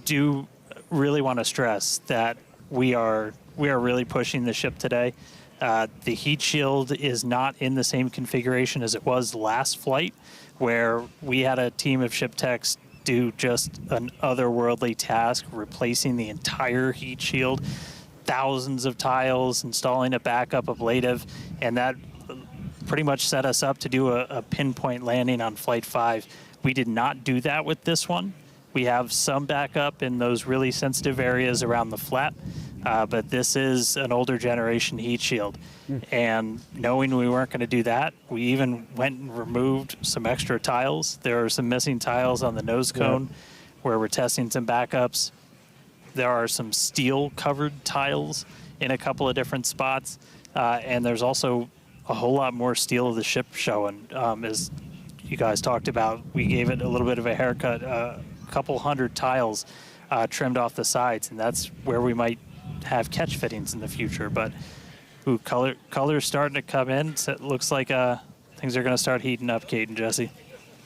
Do really want to stress that we are really pushing the ship today. The heat shield is not in the same configuration as it was last flight, where we had a team of ship techs do just an otherworldly task, replacing the entire heat shield, thousands of tiles, installing a backup ablative, and that pretty much set us up to do a pinpoint landing on Flight 5. We did not do that with this one. We have some backup in those really sensitive areas around the flap, but this is an older generation heat shield. And knowing we weren't going to do that, we even went and removed some extra tiles. There are some missing tiles on the nose cone where we're testing some backups. There are some steel covered tiles in a couple of different spots. And there's also a whole lot more steel of the ship showing. As you guys talked about, we gave it a little bit of a haircut, a couple hundred tiles trimmed off the sides, and that's where we might have catch fittings in the future. But color's starting to come in. So it looks like things are going to start heating up, Kate and Jesse.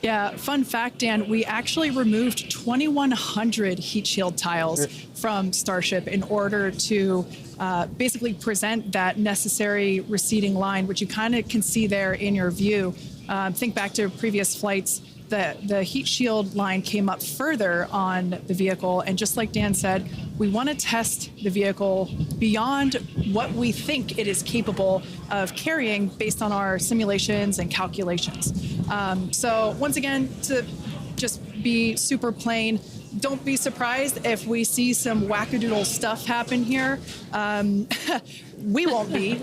Yeah, fun fact, Dan, we actually removed 2,100 heat shield tiles from Starship in order to basically present that necessary receding line, which you kind of can see there in your view. Think back to previous flights. The heat shield line came up further on the vehicle, and just like Dan said, we want to test the vehicle beyond what we think it is capable of carrying based on our simulations and calculations. So once again, to just be super plain, don't be surprised if we see some wackadoodle stuff happen here. We won't be.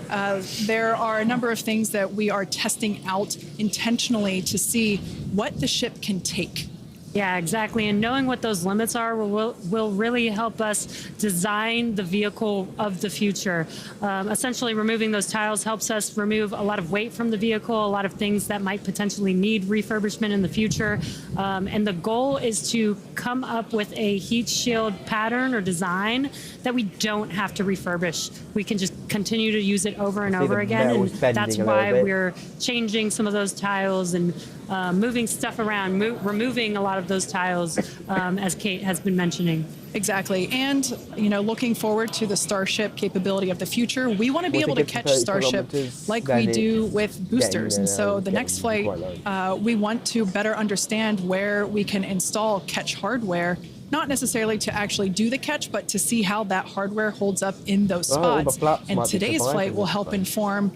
There are a number of things that we are testing out intentionally to see what the ship can take. Yeah, exactly. And knowing what those limits are will really help us design the vehicle of the future. Essentially, removing those tiles helps us remove a lot of weight from the vehicle, a lot of things that might potentially need refurbishment in the future. And the goal is to come up with a heat shield pattern or design that we don't have to refurbish. We can just continue to use it over and over again. And metal's bending that's a little why bit. we're changing some of those tiles and moving stuff around, removing a lot of those tiles, as Kate has been mentioning. Exactly. And, looking forward to the Starship capability of the future, we want to be Once it able to gets to catch 30 Starship kilometers, like then we it's do with boosters. getting, And so the getting next flight, quite low. we want to better understand where we can install catch hardware, not necessarily to actually do the catch, but to see how that hardware holds up in those Oh, all the spots. flaps And might be today's surviving flight will this help flight. inform,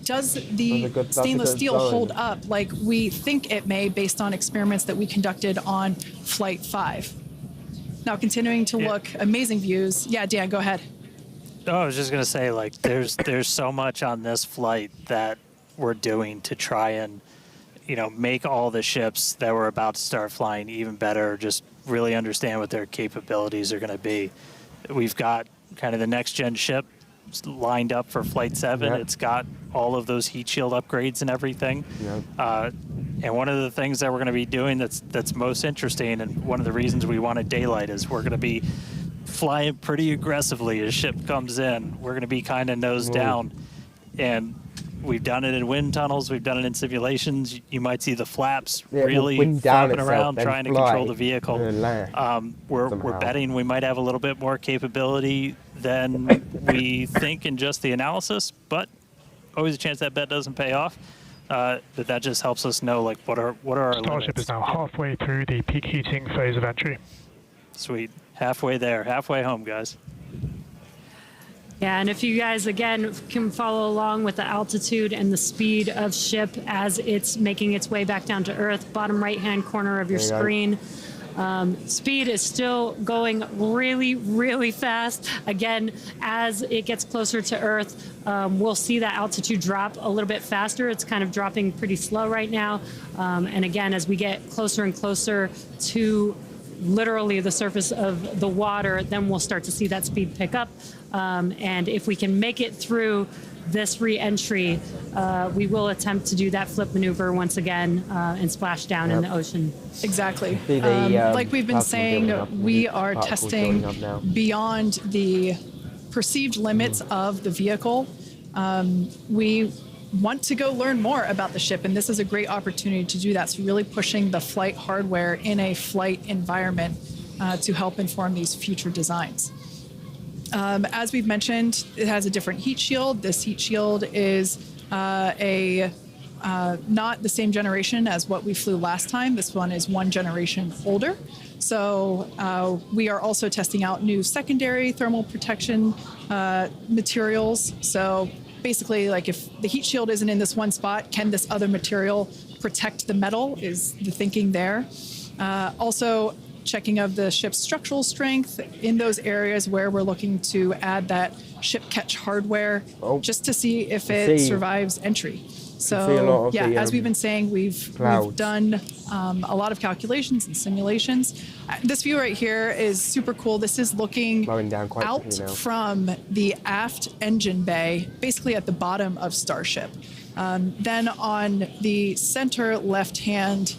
does the That's a good stainless steel sign. hold up like we think it may based on experiments that we conducted on Flight 5. Now, continuing to look, amazing views. Yeah, Dan, go ahead. Oh, I was just gonna say, like, there's so much on this flight that we're doing to try and, make all the ships that we're about to start flying even better. Just really understand what their capabilities are going to be. We've got kind of the next gen ship lined up for Flight 7. Yep. It's got all of those heat shield upgrades and everything. Yep. And one of the things that we're going to be doing that's most interesting, and one of the reasons we wanted daylight, is we're going to be flying pretty aggressively as ship comes in. We're going to be kind of nose down, and we've done it in wind tunnels. We've done it in simulations. You might see the flaps really wind down flapping itself, around, then trying to fly control the vehicle. and land We're somehow. betting we might have a little bit more capability than we think in just the analysis, but always a chance that bet doesn't pay off. But that just helps us know, like, what are our Starship limits. is now halfway through the peak heating phase of entry. Sweet. Halfway there. Halfway home, guys. Yeah, and if you guys, again, can follow along with the altitude and the speed of ship as it's making its way back down to Earth, bottom right-hand corner of your There you go. screen. Speed is still going really, really fast. Again, as it gets closer to Earth, we'll see that altitude drop a little bit faster. It's kind of dropping pretty slow right now. And again, as we get closer and closer to literally the surface of the water, then we'll start to see that speed pick up. And if we can make it through this re-entry, we will attempt to do that flip maneuver once again and splash down in the ocean. Exactly. See the, Like we've been particle saying, building up. we are Particle testing building up now. beyond the perceived limits of the vehicle. We want to go learn more about the ship, and this is a great opportunity to do that. So really pushing the flight hardware in a flight environment to help inform these future designs. As we've mentioned, it has a different heat shield. This heat shield is not the same generation as what we flew last time. This one is one generation older. So we are also testing out new secondary thermal protection materials. So basically, like, if the heat shield isn't in this one spot, can this other material protect the metal is the thinking there. Also, checking of the ship's structural strength in those areas where we're looking to add that ship catch hardware, just to see if it survives entry. see a lot So of yeah, the, as we've been saying, we've clouds. done a lot of calculations and simulations. This view right here is super cool. This is looking Slowing down quite out quickly now. from the aft engine bay, basically at the bottom of Starship. Then on the center left-hand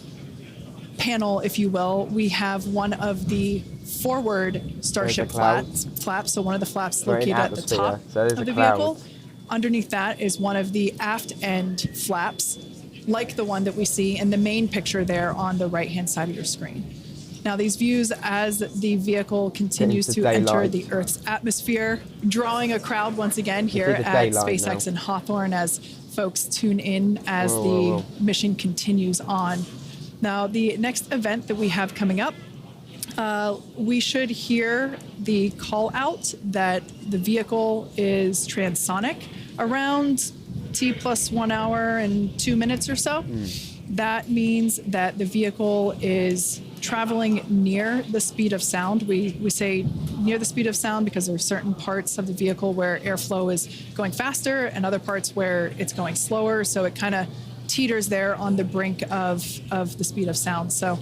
panel, if you will, we have one of the forward Starship clouds. flaps. So one of the flaps Right in located at the atmosphere, top so there's of a the cloud. vehicle. Underneath that is one of the aft end flaps, like the one that we see in the main picture there on the right-hand side of your screen. Now, these views, as the vehicle continues Into to enter daylight. the Earth's atmosphere, drawing a crowd once again here the at daylight SpaceX now. and Hawthorne as folks tune in as Whoa, the whoa, whoa. mission continues on. Now, the next event that we have coming up, we should hear the call out that the vehicle is transonic around T plus 1 hour and 2 minutes or so. That means that the vehicle is traveling near the speed of sound. We say near the speed of sound because there are certain parts of the vehicle where airflow is going faster and other parts where it's going slower. So it kind of teeters there on the brink of the speed of sound. So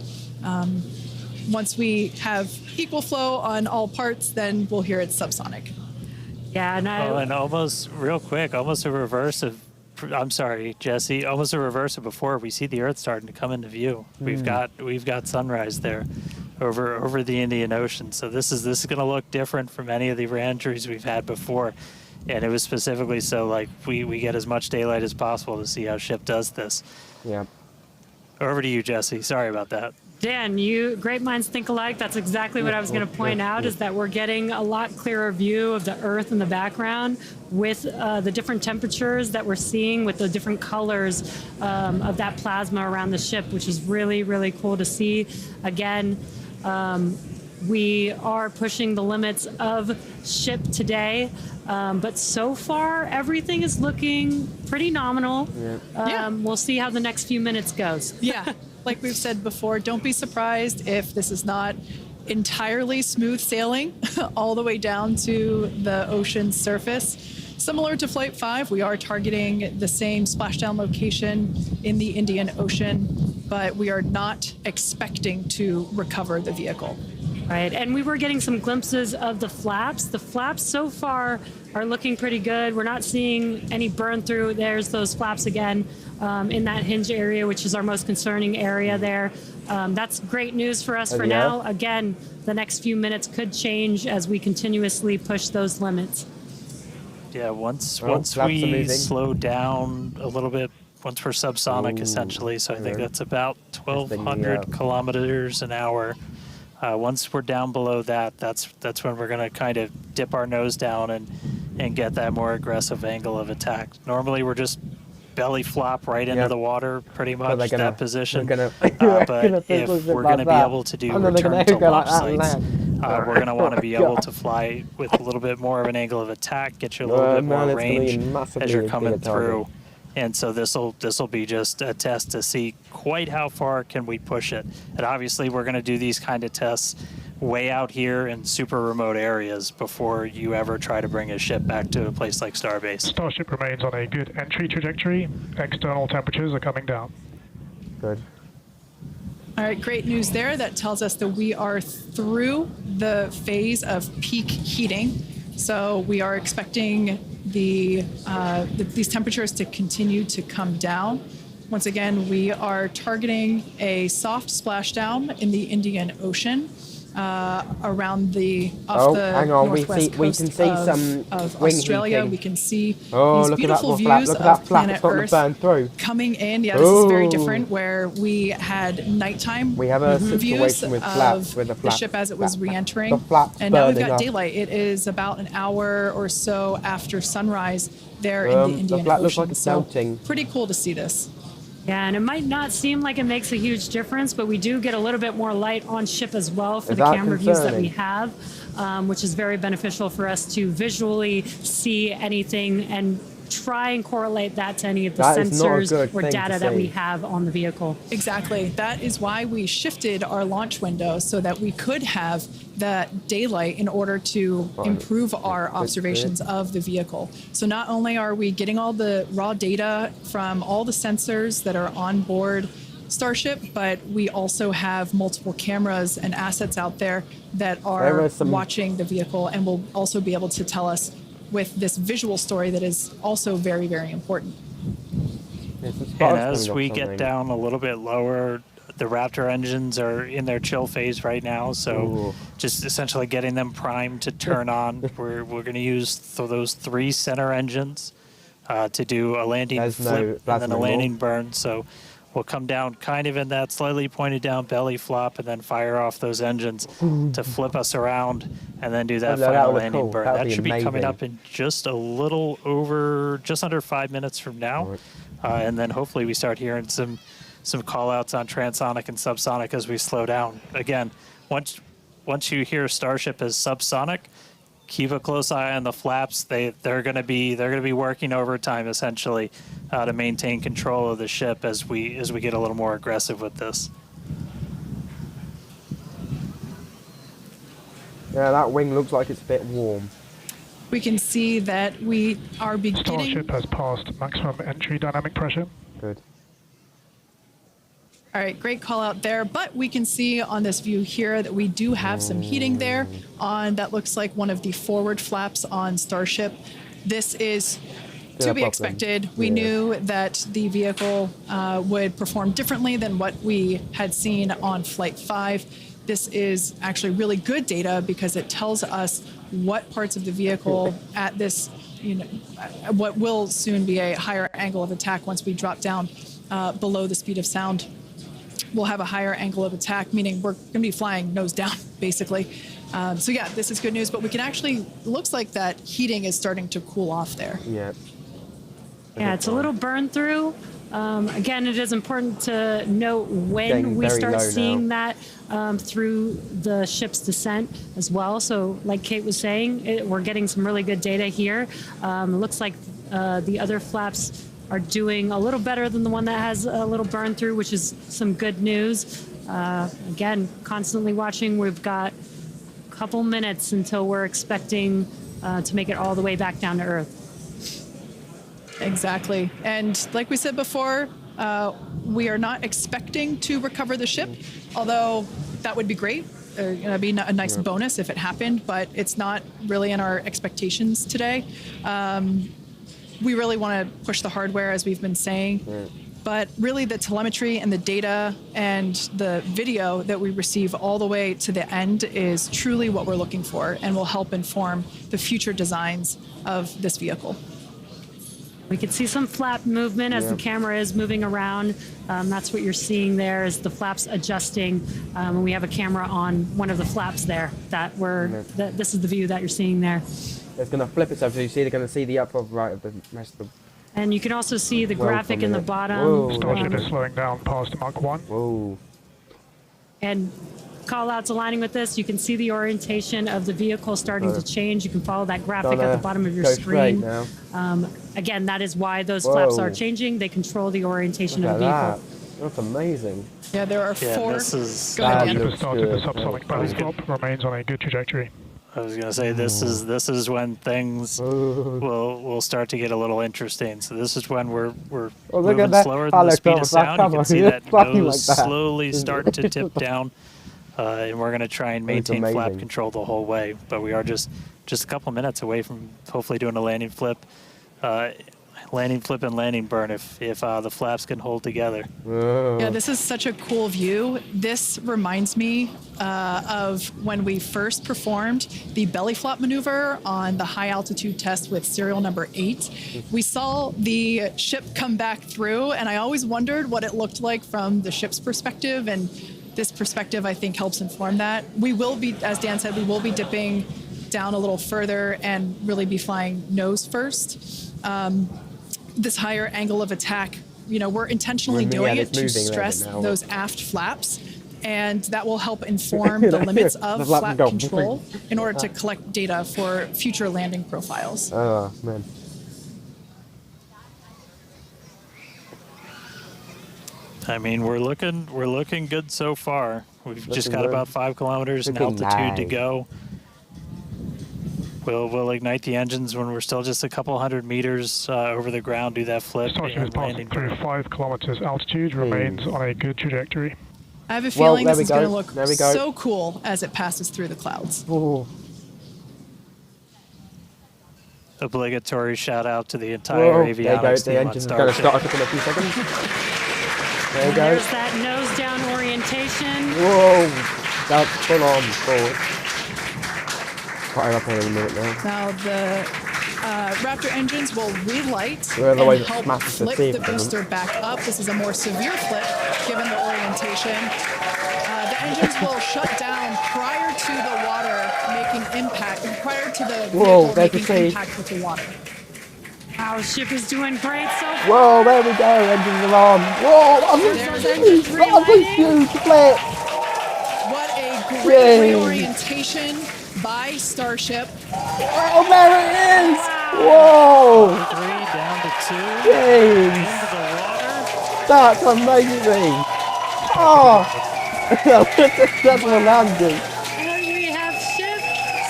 once we have equal flow on all parts, then we'll hear it's subsonic. Yeah, and And almost real quick, almost a reverse of. I'm sorry, Jesse. Almost a reverse of before. We see the Earth starting to come into view. We've got sunrise there, over the Indian Ocean. So this is going to look different from any of the re-entries we've had before, and it was specifically so like we get as much daylight as possible to see how ship does this. Yeah. Over to you, Jesse. Sorry about that. Dan, great minds think alike. That's exactly what I was going to point out, is that we're getting a lot clearer view of the Earth in the background with the different temperatures that we're seeing, with the different colors of that plasma around the ship, which is really, really cool to see. Again, we are pushing the limits of ship today, but so far everything is looking pretty nominal. We'll see how the next few minutes goes. Yeah. Like we've said before, don't be surprised if this is not entirely smooth sailing all the way down to the ocean's surface. Similar to Flight 5, we are targeting the same splashdown location in the Indian Ocean, but we are not expecting to recover the vehicle. Right, and we were getting some glimpses of the flaps. The flaps so far are looking pretty good. We're not seeing any burn through. There's those flaps again in that hinge area, which is our most concerning area there. That's great news for us for now. Again, the next few minutes could change as we continuously push those limits. Yeah, once we slow down a little bit, once we're subsonic essentially, so I think that's about 1,200 kilometers an hour. Once we're down below that, that's when we're going to kind of dip our nose down and get that more aggressive angle of attack. Normally, we're just belly flop right into the water, pretty much, that position. But if we're going to be able to do return to launch sites, we're going to want to be able to fly with a little bit more of an angle of attack, get you a little bit more range as you're coming through. And so this will be just a test to see quite how far can we push it. And obviously we're going to do these kind of tests way out here in super remote areas before you ever try to bring a ship back to a place like Starbase. Starship remains on a good entry trajectory. External temperatures are coming down. Good. All right, great news there. That tells us that we are through the phase of peak heating. So we are expecting these temperatures to continue to come down. Once again, we are targeting a soft splashdown in the Indian Ocean around the northwest coast of Australia. We can see these beautiful views of planet Earth coming in. Yeah, this is very different, where we had nighttime views of the ship as it was re-entering, and now we've got daylight. It is about an hour or so after sunrise there in the Indian Ocean. So pretty cool to see this. Yeah, and it might not seem like it makes a huge difference, but we do get a little bit more light on ship as well for the camera views that we have, which is very beneficial for us to visually see anything and try and correlate that to any of the sensors or data that we have on the vehicle. Exactly. That is why we shifted our launch window so that we could have that daylight in order to improve our observations of the vehicle. So not only are we getting all the raw data from all the sensors that are on board Starship, but we also have multiple cameras and assets out there that are watching the vehicle and will also be able to tell us with this visual story that is also very, very important. And as we get down a little bit lower, the Raptor engines are in their chill phase right now, so just essentially getting them primed to turn on. We're going to use those 3 center engines to do a landing flip and then a landing burn. So we'll come down kind of in that slightly pointed down belly flop and then fire off those engines to flip us around and then do that final landing burn. That should be coming up in just a little over, just under 5 minutes from now. And then hopefully we start hearing some call outs on transonic and subsonic as we slow down. Again, once you hear Starship as subsonic, keep a close eye on the flaps. They're going to be working overtime essentially to maintain control of the ship as we get a little more aggressive with this. Yeah, that wing looks like it's a bit warm. We can see that we are beginning. Starship has passed maximum entry dynamic pressure. Good. All right, great call out there. But we can see on this view here that we do have some heating there on that looks like one of the forward flaps on Starship. This is to be expected. We knew that the vehicle would perform differently than what we had seen on Flight 5. This is actually really good data because it tells us what parts of the vehicle at this, what will soon be a higher angle of attack once we drop down below the speed of sound. we'll have a higher angle of attack, meaning we're going to be flying nose down, basically. So yeah, this is good news, but we can actually, looks like that heating is starting to cool off there. Yeah. Yeah, it's a little burn through. Again, it is important to note when Getting we very start low seeing now. that through the ship's descent as well. So like Kate was saying, we're getting some really good data here. It looks like the other flaps are doing a little better than the one that has a little burn through, which is some good news. Again, constantly watching. We've got a couple minutes until we're expecting to make it all the way back down to Earth. Exactly. And like we said before, we are not expecting to recover the ship, although that would be great. It'd be a nice bonus if it happened, but it's not really in our expectations today. We really want to push the hardware, as we've been saying. But really the telemetry and the data and the video that we receive all the way to the end is truly what we're looking for and will help inform the future designs of this vehicle. We can see some flap movement as the camera is moving around. That's what you're seeing there is the flaps adjusting. And we have a camera on one of the flaps there this is the view that you're seeing there. It's going to flip itself, so you see they're going to see the upper right of the rest of the... And you can also see the graphic in the bottom. Whoa. Starship is slowing down past Mach 1. Whoa. And call outs aligning with this. You can see the orientation of the vehicle starting to change. You can follow that graphic at the bottom of your screen. Again, that is why those flaps are changing. They control the orientation of the vehicle. That's amazing. Yeah, there are four. This is. Go ahead, Starship Dan. has started the subsonic belly flop, remains on a good trajectory. I was gonna say this is when things will start to get a little interesting. So this is when we're look at moving that. slower than the Alex, speed of sound. You can see that flying nose like that. slowly start to tip down, and we're gonna try and maintain flap amazing. control the whole way. But we are just a couple minutes away from hopefully doing a landing flip. And landing burn if the flaps can hold together. Yeah, this is such a cool view. This reminds me of when we first performed the belly flop maneuver on the high altitude test with serial number 8. We saw the ship come back through, and I always wondered what it looked like from the ship's perspective, and this perspective, I think, helps inform that. We will be, as Dan said, we will be dipping down a little further and really be flying nose first. This higher angle of attack, we're intentionally doing it to stress those aft flaps, and that will help inform the limits of flap control in order to collect data for future landing profiles. Oh, man. I mean, we're looking good so far. We've just got good. about 5 kilometers in altitude to go. We'll ignite the engines when we're still just a couple hundred meters over the ground, do that flip. Starship is passing through 5 kilometers altitude, remains on a good trajectory. I have a feeling this is going to look There we go. so cool as it passes through the clouds. Ooh. Obligatory shout out to the entire There you go. avionics The team on engine's going to Starship. start up in a few seconds. There you And go. there's that nose down orientation. Whoa. That's full on forward. Quite up here in a minute now. Now the Raptor engines will relight Well, otherwise and it help smashes the flip seat the for them. booster back up. This is a more severe flip given the orientation. The engines will shut down prior to the water making impact, prior to the Whoa, vehicle there's the making sea. impact with the water. Our ship is doing great so far. Whoa, there we go. Engines are on. Whoa, that was There's a engines huge, that was a relighting. huge flip. What a great Yay. reorientation by Starship. Oh, there it is. Wow. Whoa. 3 down to 2 Jeez. into the water. That's amazing. Oh. That's what landing. And we have ship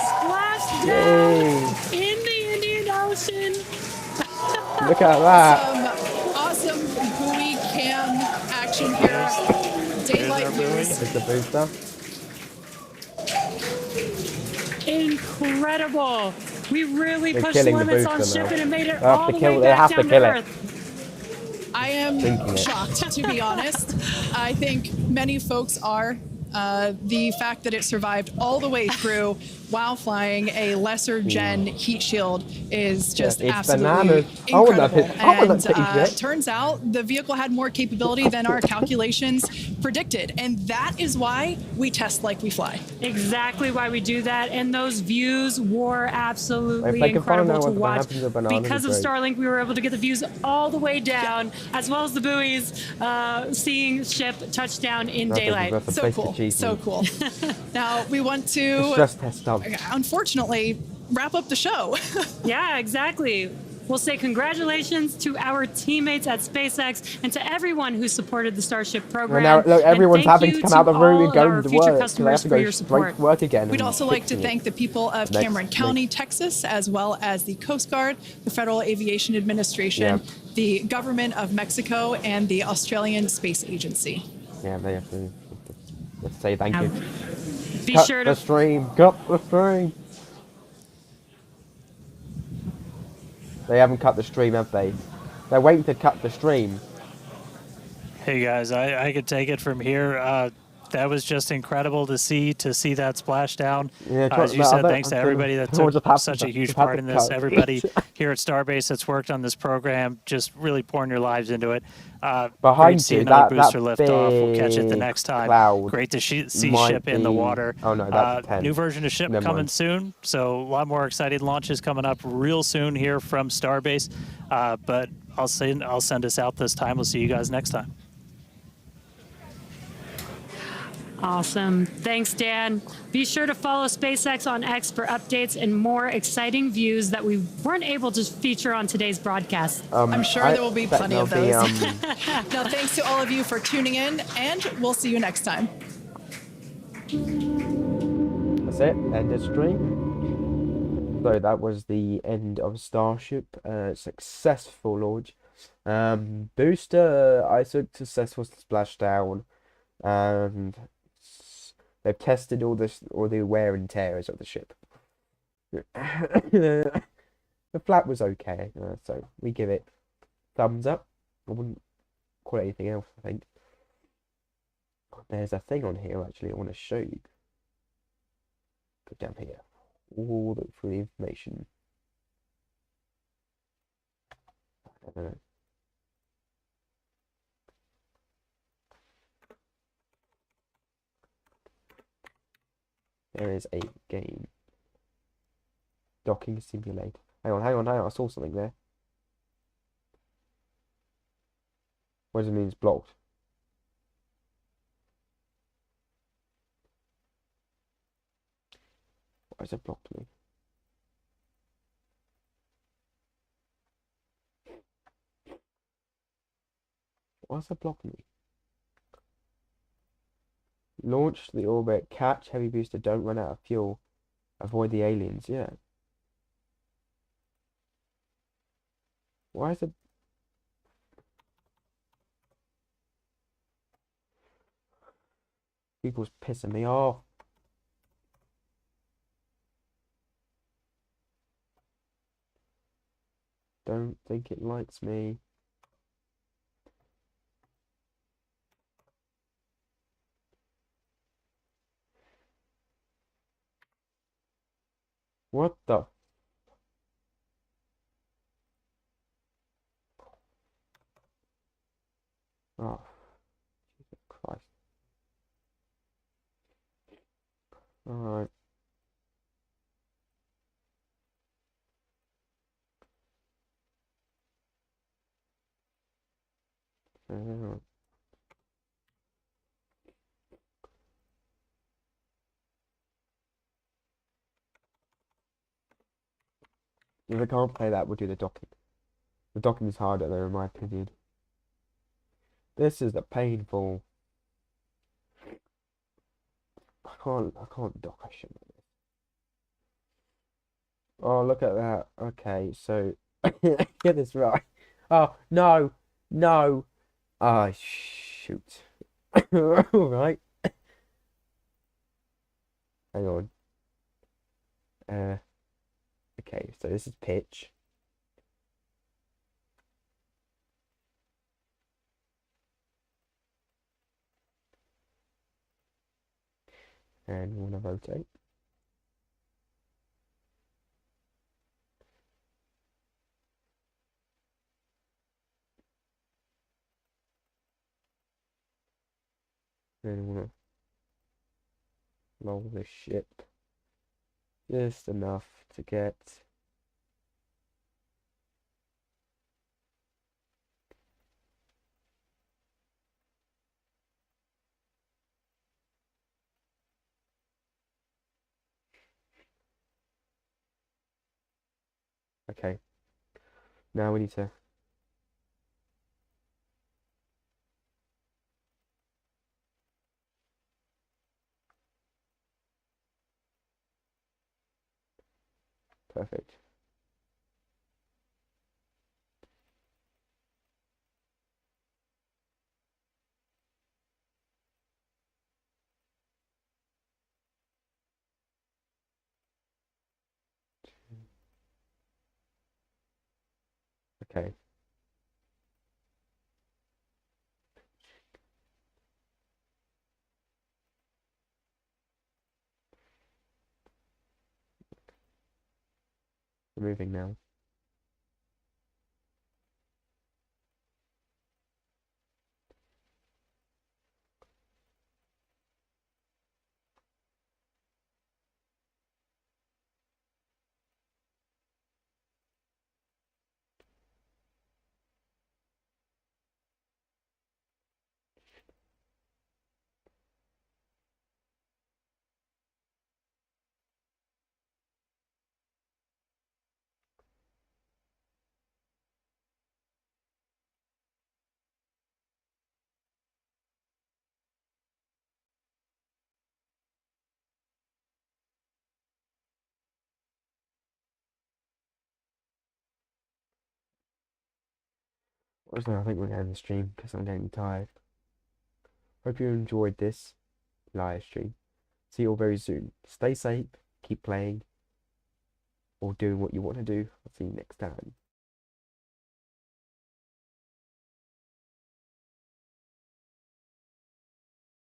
splashed down Jeez. in the Indian Ocean. Look at that. Awesome buoy cam action here. Daylight our buoy. views. There's the booster. Incredible. We really They're pushed killing the limits on booster ship now. and it made it They have all to the kill- way they back have to down to kill it. Earth. I am Thinking it. shocked, to be honest. I think many folks are. The fact that it survived all the way through while flying a lesser gen heat shield is just it's absolutely bananas. I want that incredible. I want that t-shirt. Turns out the vehicle had more capability than our calculations predicted, and that is why we test like we fly. Exactly why we do that, and those views were absolutely If they can find incredible out to what watch. happens to bananas, Because of it's great. Starlink, we were able to get the views all the way down, as well as the buoys, seeing ship touchdown in daylight. That's a So basic cool, so achievement. cool. Now we want It's to, just test done. unfortunately, wrap up the show. Yeah, exactly. We'll say congratulations to our teammates at SpaceX and to everyone who supported the Starship program. Well, now, look, And everyone's thank having you to come out the room all and of go our to future work, so they have customers to for go your straight support. to work again. We'd and also like to fixing it. thank the people of Next Cameron week. County, Texas, as well as the Coast Guard, the Federal Aviation Administration, Yeah. the Government of Mexico, and the Australian Space Agency. Yeah, they have to let's say thank you. Be Cut sure the to stream. Cut the stream. They haven't cut the stream, have they? They're waiting to cut the stream. Hey guys, I could take it from here. That was just incredible to see that splashdown. Yeah, As you said, thanks to everybody that took just have such to- a huge just have part to in this. cut. Everybody here at Starbase that's worked on this program, just really pouring your lives into it. Great Behind to see you, another that booster lift off. We'll catch it the big next time. cloud Great to see might ship in the be- water. Oh no, that's 10. New version of ship Never coming mind. soon, so a lot more exciting launches coming up real soon here from Starbase. But I'll send us out this time. We'll see you guys next time. Awesome. Thanks, Dan. Be sure to follow SpaceX on X for updates and more exciting views that we weren't able to feature on today's broadcast. I'm sure there will be bet plenty of there'll those. be, Now, thanks to all of you for tuning in, and we'll see you next time. That's it. End of stream. So that was the end of Starship. Successful launch. Booster, I took successful splashdown, and they've tested all the wear and tears of the ship. The flap was okay, so we give it thumbs up. I wouldn't call it anything else, I think. There's a thing on here actually I want to show you. Go down here. All look for the information. I don't know. There is a game. Docking simulator. Hang on. I saw something there. What does it mean it's blocked? Why has it blocked me? Why has it blocked me? Launch the orbit, catch heavy booster, don't run out of fuel, avoid the aliens, yeah. Why is it? People's pissing me off. Don't think it likes me. What the? Oh, Jesus Christ. Alright. If I can't play that, we'll do the docking. The docking is harder though, in my opinion. This is the painful. I can't dock. I shouldn't. Oh, look at that. Okay, so get this right. Oh no, no. Ah, shoot. All right. Hang on. Okay, so this is pitch. And we want to rotate. Then we want to roll this ship just enough to get okay. Now we need to perfect. Okay. We're moving now. Also, I think we're going to end the stream because I'm getting tired. Hope you enjoyed this live stream. See you all very soon. Stay safe, keep playing, or doing what you want to do. I'll see you next time.